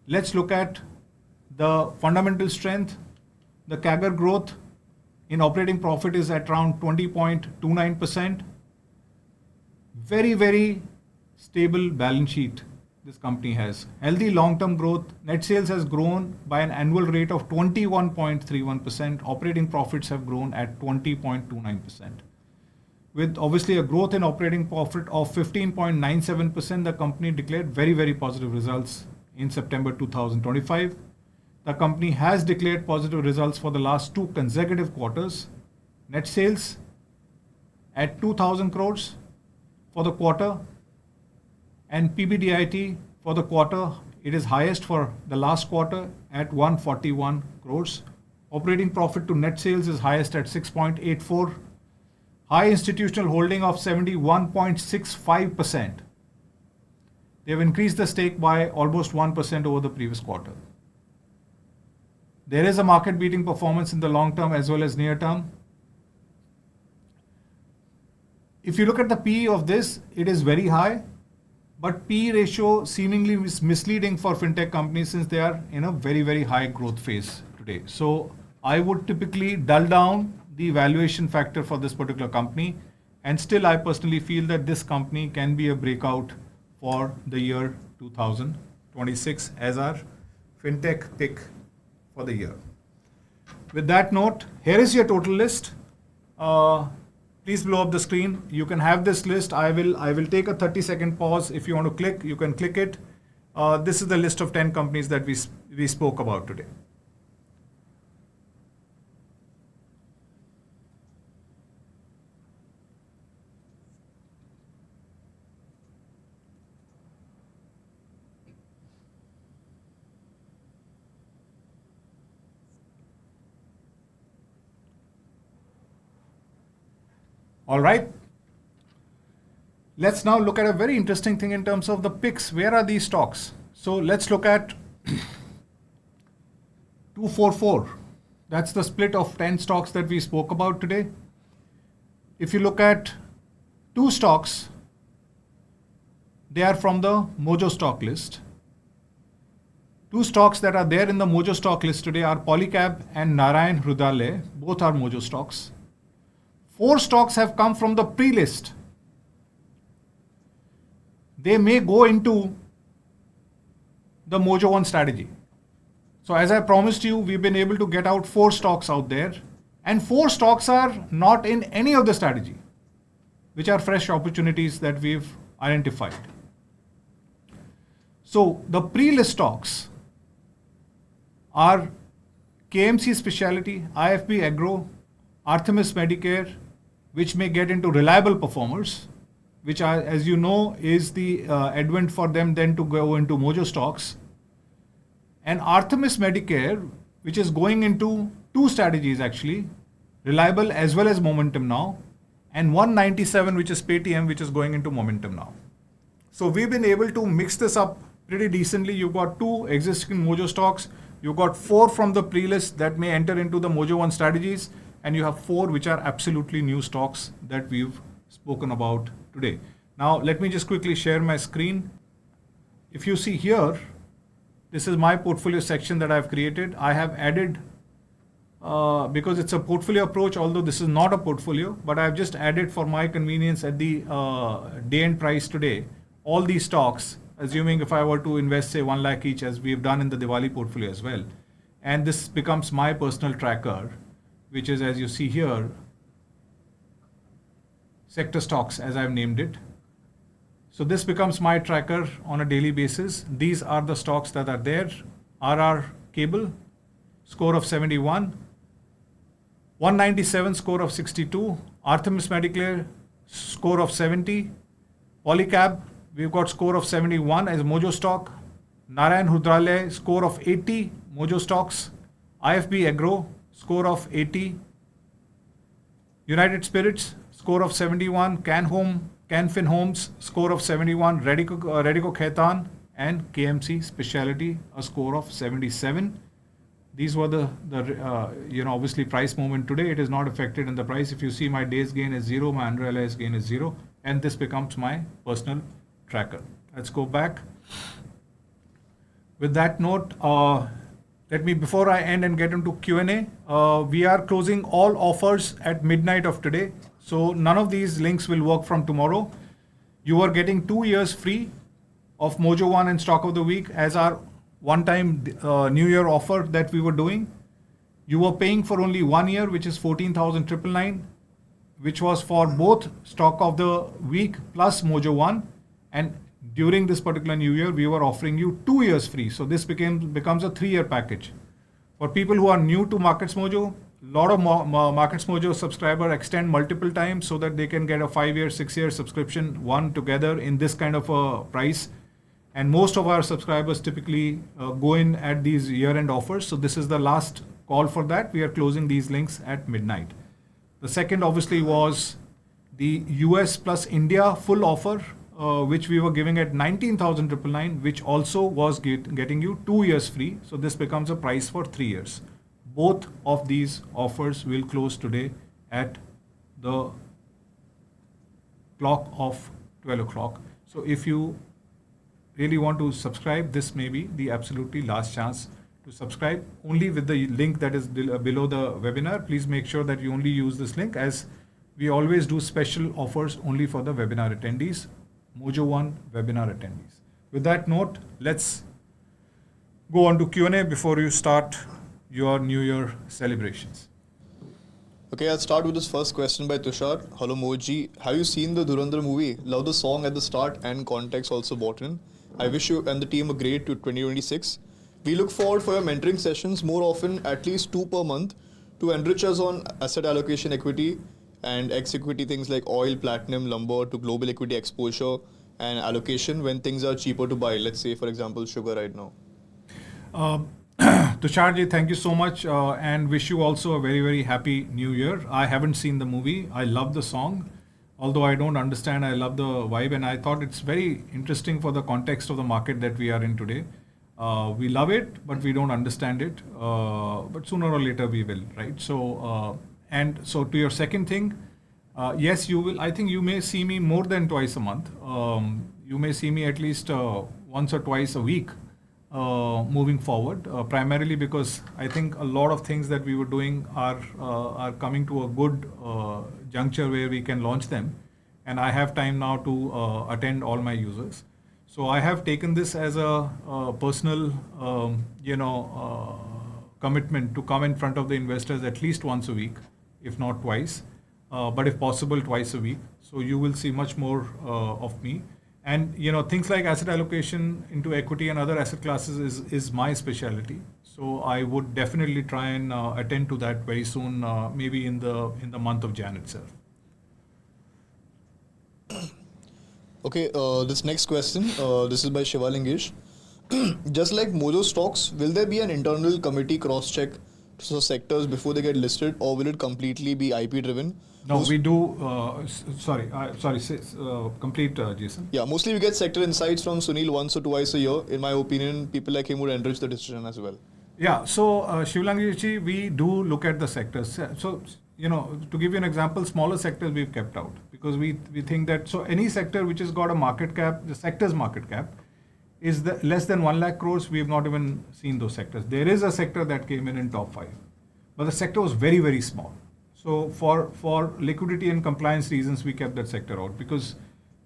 Let's look at the fundamental strength. The CAGR growth in operating profit is at around 20.29%. Very, very stable balance sheet this company has. Healthy long-term growth. Net sales has grown by an annual rate of 21.31%. Operating profits have grown at 20.29%. With obviously a growth in operating profit of 15.97%, the company declared very, very positive results in September 2025. The company has declared positive results for the last 2 consecutive quarters. Net sales at 2,000 crores for the quarter, and PBDIT for the quarter, it is highest for the last quarter at 141 crores. Operating profit to net sales is highest at 6.84. High institutional holding of 71.65%. They have increased the stake by almost 1% over the previous quarter. There is a market-beating performance in the long term as well as near term. if you look at the PE of this, it is very high, but PE ratio seemingly is misleading for fintech companies since they are in a very, very high growth phase today. So I would typically dull down the valuation factor for this particular company. And still, I personally feel that this company can be a breakout for the year 2026 as our fintech pick for the year. With that note, here is your total list. Please blow up the screen. You can have this list. I will take a 30-second pause. If you want to click, you can click it. This is the list of 10 companies that we spoke about today. All right. Let's now look at a very interesting thing in terms of the picks. Where are these stocks? So let's look at 244. That's the split of 10 stocks that we spoke about today. If you look at 2 stocks, they are from the Mojo stock list. 2 stocks that are there in the Mojo stock list today are Polycab and Narayan Hrudayalaya. Both are Mojo stocks. 4 stocks have come from the pre-list. They may go into the Mojo One strategy. So as I promised you, we've been able to get out 4 stocks out there, and 4 stocks are not in any of the strategy, which are fresh opportunities that we've identified. So the pre-list stocks are KMC Specialty, IFB Agro, Artemis Medicare, which may get into reliable performers, which are, as you know, is the advent for them then to go into Mojo stocks. And Artemis Medicare, which is going into 2 strategies actually, reliable as well as momentum now, and 197, which is Paytm, which is going into momentum now. So we've been able to mix this up pretty decently. You've got 2 existing Mojo stocks, you've got 4 from the pre-list that may enter into the Mojo One strategies, and you have 4 which are absolutely new stocks that we've spoken about today. Now, let me just quickly share my screen. If you see here, this is my portfolio section that I've created. I have added, because it's a portfolio approach, although this is not a portfolio, but I've just added for my convenience at the day-end price today, all these stocks, assuming if I were to invest, say, 1 lakh each, as we've done in the Diwali portfolio as well. And this becomes my personal tracker, which is, as you see here, sector stocks, as I've named it. So this becomes my tracker on a daily basis. These are the stocks that are there. RR Cable, score of 71. 197, score of 62. Artemis Medicare, score of 70. Polycab, we've got score of 71 as Mojo stock. Narayan Hrudayalaya, score of 80, Mojo stocks. IFB Agro, score of 80. United Spirits, score of 71. Canfin Homes, score of 71. Radico Khaitan, and KMC Specialty, a score of 77. These were the obviously price movement today. It is not affected in the price. If you see, my day's gain is 0, my unrealized gain is 0, and this becomes my personal tracker. Let's go back. With that note, before I end and get into Q&A, we are closing all offers at midnight of today. So none of these links will work from tomorrow. You are getting 2 years free of Mojo One and Stock of the Week as our one-time New Year offer that we were doing. You were paying for only 1 year, which is 14,999, which was for both Stock of the Week plus Mojo One. And during this particular New Year, we were offering you 2 years free. So this becomes a 3-year package. For people who are new to MarketsMojo, a lot of MarketsMojo subscribers extend multiple times so that they can get a 5-year, 6-year subscription, one together in this kind of a price. And most of our subscribers typically go in at these year-end offers. So this is the last call for that. We are closing these links at midnight. The second obviously was the US plus India full offer, which we were giving at 19,999, which also was getting you 2 years free. So this becomes a price for 3 years. Both of these offers will close today at the clock of 12 o'clock. So if you really want to subscribe, this may be the absolutely last chance to subscribe. Only with the link that is below the webinar. Please make sure that you only use this link, as we always do special offers only for the webinar attendees, Mojo One webinar attendees. With that note, let's go on to Q&A before you start your New Year celebrations. Okay, I'll start with this first question by Tushar. Hello Moji, have you seen the Dhurandhar movie? Love the song at the start and context also bought in. I wish you and the team a great to 2026. We look forward for your mentoring sessions more often, at least 2 per month, to enrich us on asset allocation equity and ex-equity things like oil, platinum, lumber, to global equity exposure and allocation when things are cheaper to buy. Let's say, for example, sugar right now. Tusharji, thank you so much, and wish you also a very, very happy New Year. I haven't seen the movie. I love the song. Although I don't understand, I love the vibe, and I thought it's very interesting for the context of the market that we are in today. We love it, but we don't understand it. But sooner or later we will, right? So, and so to your second thing, yes, you will. I think you may see me more than twice a month. You may see me at least once or twice a week moving forward, primarily because I think a lot of things that we were doing are coming to a good juncture where we can launch them, and I have time now to attend all my users. So I have taken this as a personal, commitment to come in front of the investors at least once a week, if not twice, but if possible twice a week. So you will see much more of me. And things like asset allocation into equity and other asset classes is my specialty. So I would definitely try and attend to that very soon, maybe in the month of Jan itself. Okay, this next question, this is by Shiva Lingesh. Just like Mojo stocks, will there be an internal committee cross-check to sectors before they get listed, or will it completely be IP driven? No, we do. Complete, Jason. Yeah, mostly we get sector insights from Sunil once or twice a year. In my opinion, people like him would enrich the decision as well. Yeah, so Shivlangichi, we do look at the sectors. So, to give you an example, smaller sectors we've kept out because we think that, so any sector which has got a market cap, the sector's market cap is less than 1 lakh crores, we have not even seen those sectors. There is a sector that came in top 5, but the sector was very, very small. So for liquidity and compliance reasons, we kept that sector out because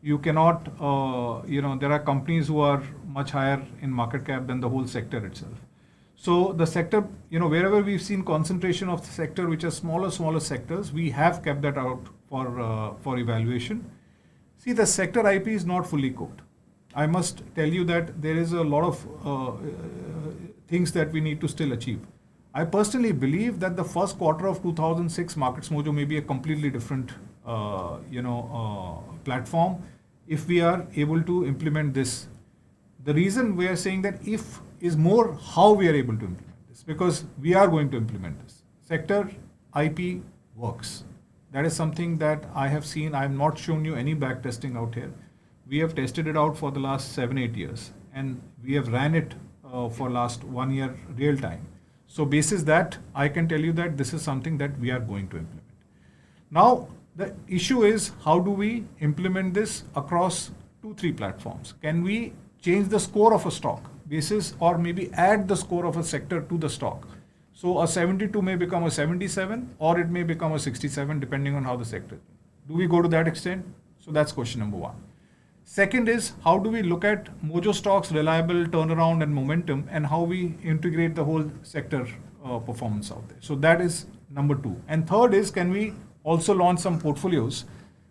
you cannot, there are companies who are much higher in market cap than the whole sector itself. So the sector, wherever we've seen concentration of the sector, which are smaller sectors, we have kept that out for evaluation. See, the sector IP is not fully cooked. I must tell you that there is a lot of things that we need to still achieve. I personally believe that the first quarter of 2006 MarketsMojo may be a completely different, platform if we are able to implement this. The reason we are saying that if is more how we are able to implement this, because we are going to implement this. Sector IP works. That is something that I have seen. I have not shown you any back testing out here. We have tested it out for the last 7-8 years, and we have ran it for last 1 year real time. So basis that, I can tell you that this is something that we are going to implement. Now, the issue is how do we implement this across 2-3 platforms? Can we change the score of a stock basis, or maybe add the score of a sector to the stock? So a 72 may become a 77, or it may become a 67 depending on how the sector. Do we go to that extent? So that's question number 1. Second is, how do we look at Mojo stocks, reliable turnaround and momentum, and how we integrate the whole sector performance out there. So that is number 2. And third is, can we also launch some portfolios,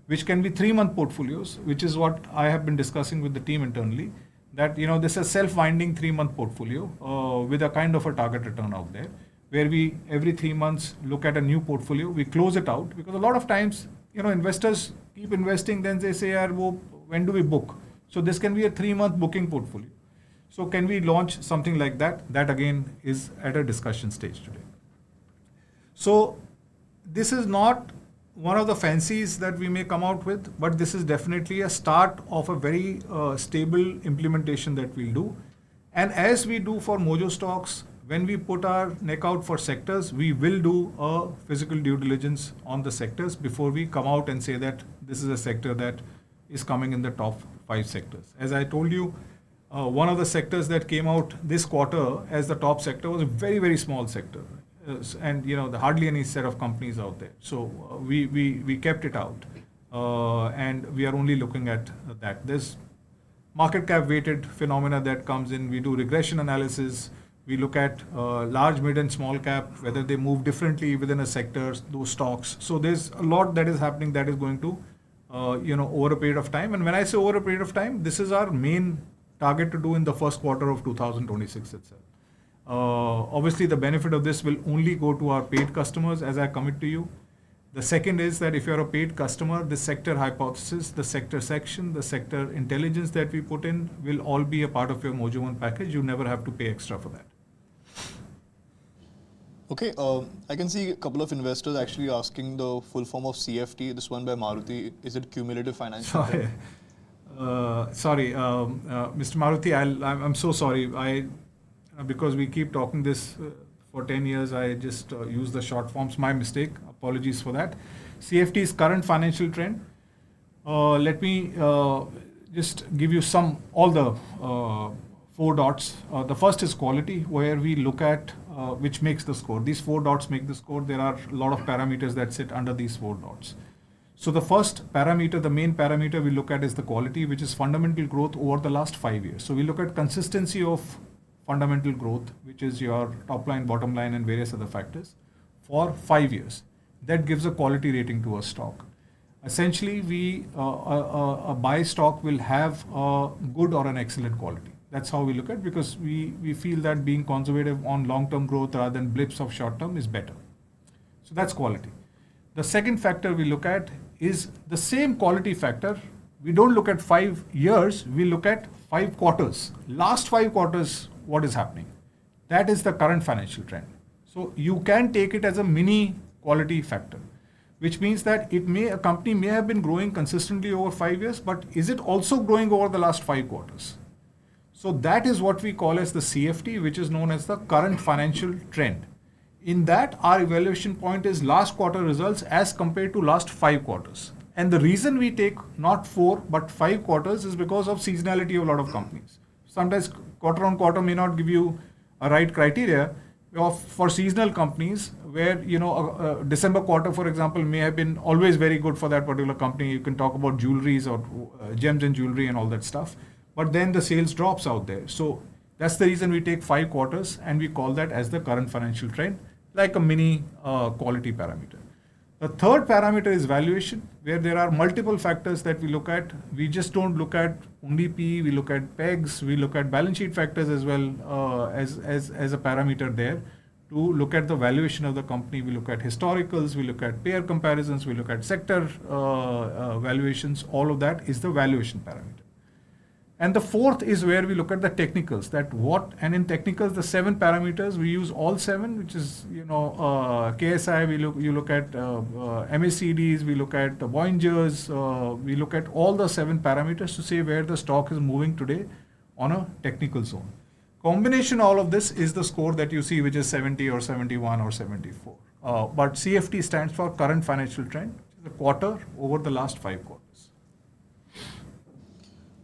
which can be 3-month portfolios, which is what I have been discussing with the team internally, that, this is a self-winding 3-month portfolio with a kind of a target return out there, where we every 3 months look at a new portfolio, we close it out, because a lot of times, investors keep investing, then they say, when do we book? So this can be a 3-month booking portfolio. So can we launch something like that? That again is at a discussion stage today. So this is not one of the fancies that we may come out with, but this is definitely a start of a very stable implementation that we'll do. And as we do for Mojo stocks, when we put our neck out for sectors, we will do a physical due diligence on the sectors before we come out and say that this is a sector that is coming in the top 5 sectors. As I told you, one of the sectors that came out this quarter as the top sector was a very, very small sector. And hardly any set of companies out there. So we kept it out. And we are only looking at that. There's market cap weighted phenomena that comes in. We do regression analysis. We look at large, mid, and small cap, whether they move differently within a sector, those stocks. So there's a lot that is happening that is going to, over a period of time. And when I say over a period of time, this is our main target to do in the first quarter of 2026 itself. Obviously, the benefit of this will only go to our paid customers as I commit to you. The second is that if you're a paid customer, the sector hypothesis, the sector section, the sector intelligence that we put in will all be a part of your Mojo One package. You never have to pay extra for that. Okay, I can see a couple of investors actually asking the full form of CFT. This one by Maruti. Is it cumulative financial? Sorry, Mr. Maruti, I'm so sorry. Because we keep talking this for 10 years, I just use the short forms. My mistake. Apologies for that. CFT is current financial trend. Let me just give you all the 4 dots. The first is quality, where we look at which makes the score. These 4 dots make the score. There are a lot of parameters that sit under these 4 dots. So the first parameter, the main parameter we look at is the quality, which is fundamental growth over the last 5 years. So we look at consistency of fundamental growth, which is your top line, bottom line, and various other factors for 5 years. That gives a quality rating to a stock. Essentially, a buy stock will have a good or an excellent quality. That's how we look at it, because we feel that being conservative on long-term growth rather than blips of short-term is better. So that's quality. The second factor we look at is the same quality factor. We don't look at 5 years, we look at 5 quarters. Last 5 quarters, what is happening? That is the current financial trend. So you can take it as a mini quality factor, which means that a company may have been growing consistently over 5 years, but is it also growing over the last 5 quarters? So that is what we call as the CFT, which is known as the current financial trend. In that, our evaluation point is last quarter results as compared to last 5 quarters. And the reason we take not 4 but 5 quarters is because of seasonality of a lot of companies. Sometimes quarter on quarter may not give you a right criteria. For seasonal companies, where December quarter, for example, may have been always very good for that particular company. You can talk about jewelries or gems and jewelry and all that stuff. But then the sales drops out there. So that's the reason we take 5 quarters and we call that as the current financial trend, like a mini quality parameter. The third parameter is valuation, where there are multiple factors that we look at. We just don't look at only PE, we look at PEGs, we look at balance sheet factors as well as a parameter there. To look at the valuation of the company, we look at historicals, we look at peer comparisons, we look at sector valuations. All of that is the valuation parameter. And the fourth is where we look at the technicals. And in technicals, the 7 parameters, we use all 7, which is, KSI, you look at MACDs, we look at the Bollinger's, we look at all the 7 parameters to say where the stock is moving today on a technical zone. Combination all of this is the score that you see, which is 70 or 71 or 74. But CFT stands for current financial trend, which is a quarter over the last 5 quarters.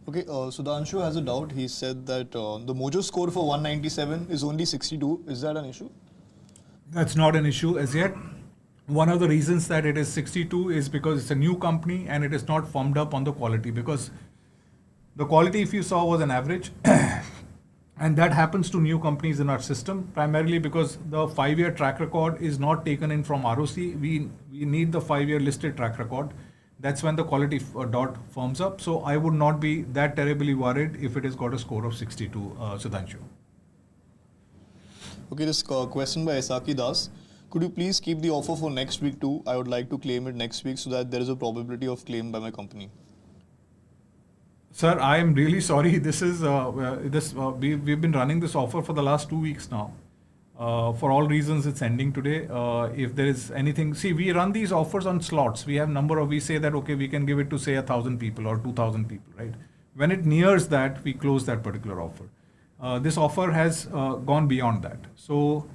Okay, Sudhanshu has a doubt. He said that the Mojo score for 197 is only 62. Is that an issue? That's not an issue as yet. One of the reasons that it is 62 is because it's a new company and it is not firmed up on the quality, because the quality, if you saw, was an average. And that happens to new companies in our system, primarily because the 5-year track record is not taken in from ROC. We need the 5-year listed track record. That's when the quality dot firms up. So I would not be that terribly worried if it has got a score of 62, Sudhanshu. Okay, this question by Esaki Das. Could you please keep the offer for next week too? I would like to claim it next week so that there is a probability of claim by my company. Sir, I am really sorry. This is we've been running this offer for the last 2 weeks now. For all reasons, it's ending today. If there is anything, see, we run these offers on slots. We have we say that, okay, we can give it to say 1,000 people or 2,000 people, right? When it nears that, we close that particular offer. This offer has gone beyond that. So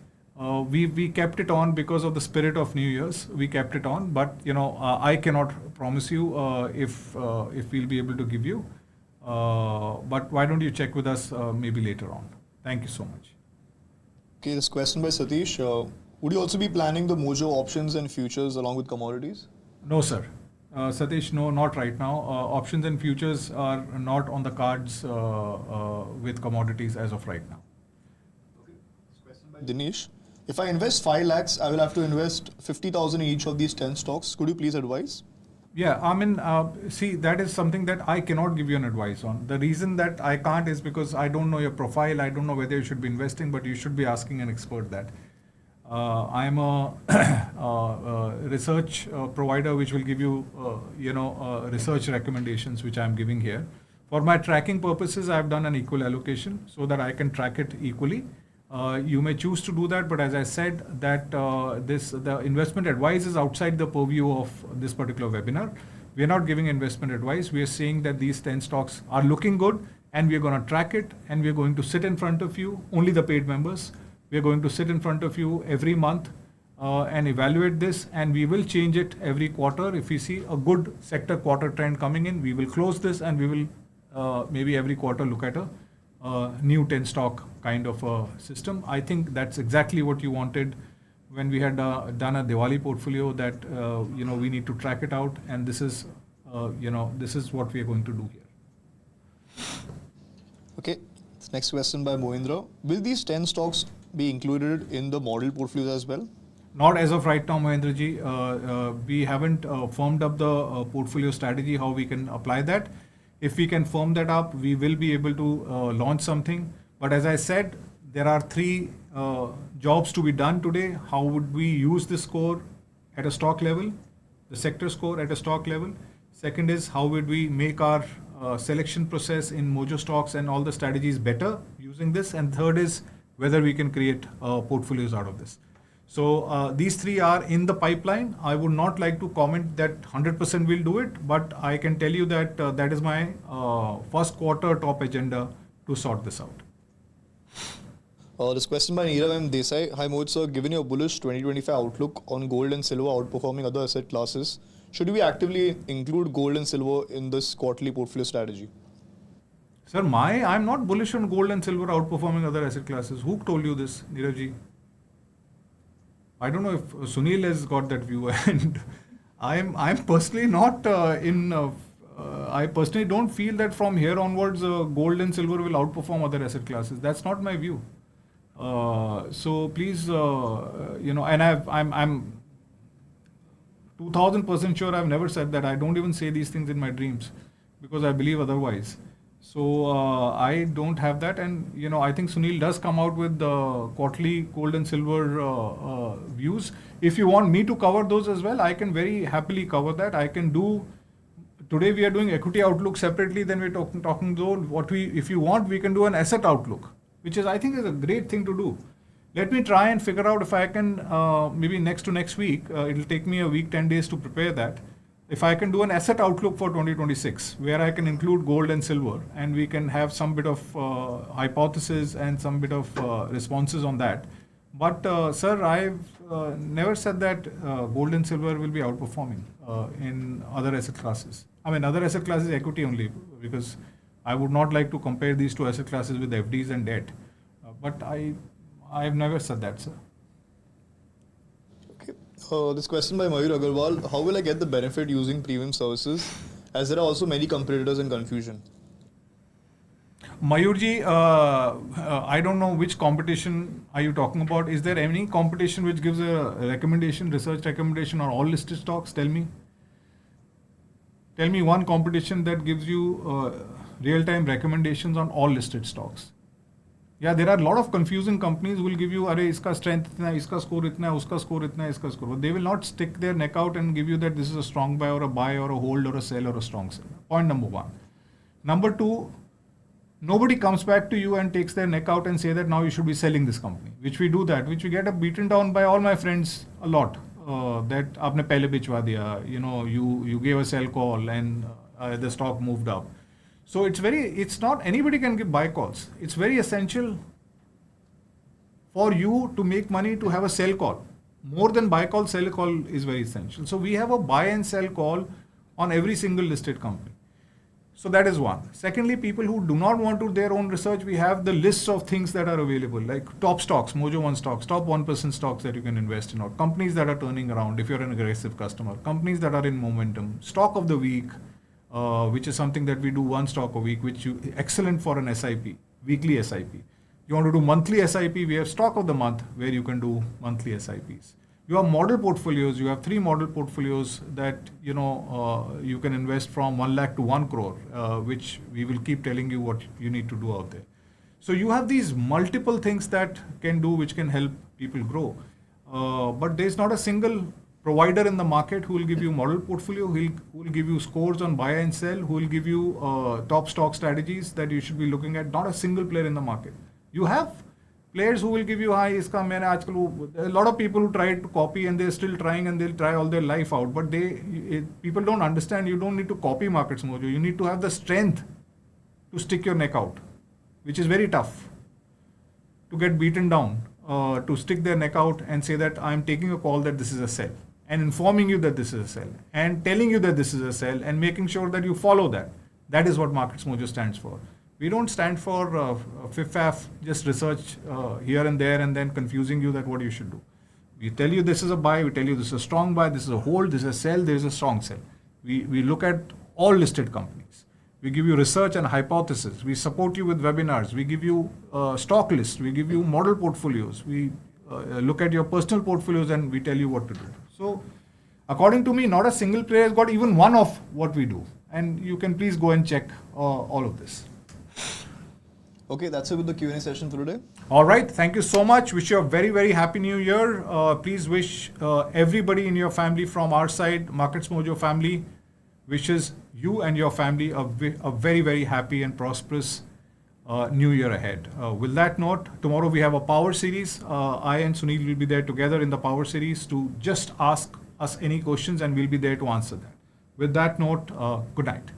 we kept it on because of the spirit of New Year's. We kept it on, but I cannot promise you if we'll be able to give you. But why don't you check with us maybe later on? Thank you so much. Okay, this question by Satish. Would you also be planning the Mojo options and futures along with commodities? No, sir. Satish, no, not right now. Options and futures are not on the cards with commodities as of right now. Okay. This question by Dinesh. If I invest 5 lakhs, I will have to invest 50,000 in each of these 10 stocks. Could you please advise? Yeah, I mean, see, that is something that I cannot give you an advice on. The reason that I can't is because I don't know your profile. I don't know whether you should be investing, but you should be asking an expert that. I am a research provider which will give you, research recommendations which I am giving here. For my tracking purposes, I have done an equal allocation so that I can track it equally. You may choose to do that, but as I said, that the investment advice is outside the purview of this particular webinar. We are not giving investment advice. We are saying that these 10 stocks are looking good, and we are going to track it, and we are going to sit in front of you, only the paid members. We are going to sit in front of you every month and evaluate this, and we will change it every quarter. If we see a good sector quarter trend coming in, we will close this, and we will maybe every quarter look at a new 10 stock kind of a system. I think that's exactly what you wanted when we had done a Diwali portfolio, that we need to track it out, and this is what we are going to do here. Okay. Next question by Mohindra. Will these 10 stocks be included in the model portfolios as well? Not as of right now, Mahendra ji. We haven't firmed up the portfolio strategy, how we can apply that. If we can firm that up, we will be able to launch something. But as I said, there are 3 jobs to be done today. How would we use the score at a stock level, the sector score at a stock level? Second is, how would we make our selection process in Mojo stocks and all the strategies better using this? And third is whether we can create portfolios out of this. So these 3 are in the pipeline. I would not like to comment that 100% will do it, but I can tell you that that is my first quarter top agenda to sort this out. This question by Neerav M. Desai. Hi Moj sir, given your bullish 2025 outlook on gold and silver outperforming other asset classes, should we actively include gold and silver in this quarterly portfolio strategy? Sir, I'm not bullish on gold and silver outperforming other asset classes. Who told you this, Neerav ji? I don't know if Sunil has got that view, and I'm personally not I personally don't feel that from here onwards gold and silver will outperform other asset classes. That's not my view. So please, and I'm 2000% sure I've never said that. I don't even say these things in my dreams because I believe otherwise. So I don't have that, and I think Sunil does come out with quarterly gold and silver views. If you want me to cover those as well, I can very happily cover that. I can do. Today we are doing equity outlook separately. Then we're talking though if you want, we can do an asset outlook, which is I think is a great thing to do. Let me try and figure out if I can maybe next week. It'll take me a week, 10 days to prepare that. If I can do an asset outlook for 2026, where I can include gold and silver, and we can have some bit of hypothesis and some bit of responses on that. But sir, I've never said that gold and silver will be outperforming in other asset classes. I mean, other asset classes equity only, because I would not like to compare these 2 asset classes with FDs and debt. But I've never said that, sir. This question by Mayur Agarwal. How will I get the benefit using premium services, as there are also many competitors and confusion? Mayurji, I don't know which competition are you talking about. Is there any competition which gives a recommendation, research recommendation on all listed stocks? Tell me. Tell me one competition that gives you real-time recommendations on all listed stocks. Yeah, there are a lot of confusing companies who will give you, iska strength itna, iska score itna, uska score itna, iska score. But they will not stick their neck out and give you that this is a strong buy or a buy or a hold or a sell or a strong sell. Point number 1. Number 2, nobody comes back to you and takes their neck out and say that now you should be selling this company, which we do that, which we get beaten down by all my friends a lot. That aapne pehle bichwa diya, you gave a sell call and the stock moved up. So it's not anybody can give buy calls. It's very essential for you to make money to have a sell call. More than buy call, sell call is very essential. So we have a buy and sell call on every single listed company. So that is one. Secondly, people who do not want to do their own research, we have the lists of things that are available, like top stocks, Mojo 1 stocks, top 1% stocks that you can invest in, or companies that are turning around if you're an aggressive customer, companies that are in momentum, stock of the week, which is something that we do one stock a week, which is excellent for an SIP, weekly SIP. You want to do monthly SIP, we have stock of the month where you can do monthly SIPs. You have model portfolios. You have 3 model portfolios that you can invest from 1 lakh to 1 crore, which we will keep telling you what you need to do out there. So you have these multiple things that can do which can help people grow. But there's not a single provider in the market who will give you model portfolio, who will give you scores on buy and sell, who will give you top stock strategies that you should be looking at. Not a single player in the market. You have players who will give you a lot of people who try to copy and they're still trying and they'll try all their life out, but people don't understand. You don't need to copy MarketsMojo. You need to have the strength to stick your neck out, which is very tough, to get beaten down, to stick their neck out and say that I'm taking a call that this is a sell, and informing you that this is a sell, and telling you that this is a sell, and making sure that you follow that. That is what MarketsMojo stands for. We don't stand for fif-faf, just research here and there and then confusing you that what you should do. We tell you this is a buy, we tell you this is a strong buy, this is a hold, this is a sell, there is a strong sell. We look at all listed companies. We give you research and hypothesis. We support you with webinars. We give you stock lists. We give you model portfolios. We look at your personal portfolios and we tell you what to do. So according to me, not a single player has got even one of what we do. And you can please go and check all of this. Okay, that's it with the Q&A session for today. All right. Thank you so much. Wish you a very, very happy new year. Please wish everybody in your family from our side, MarketsMojo family, wishes you and your family a very, very happy and prosperous new year ahead. With that note, tomorrow we have a power series. I and Sunil will be there together in the power series to just ask us any questions and we'll be there to answer that. With that note, good night.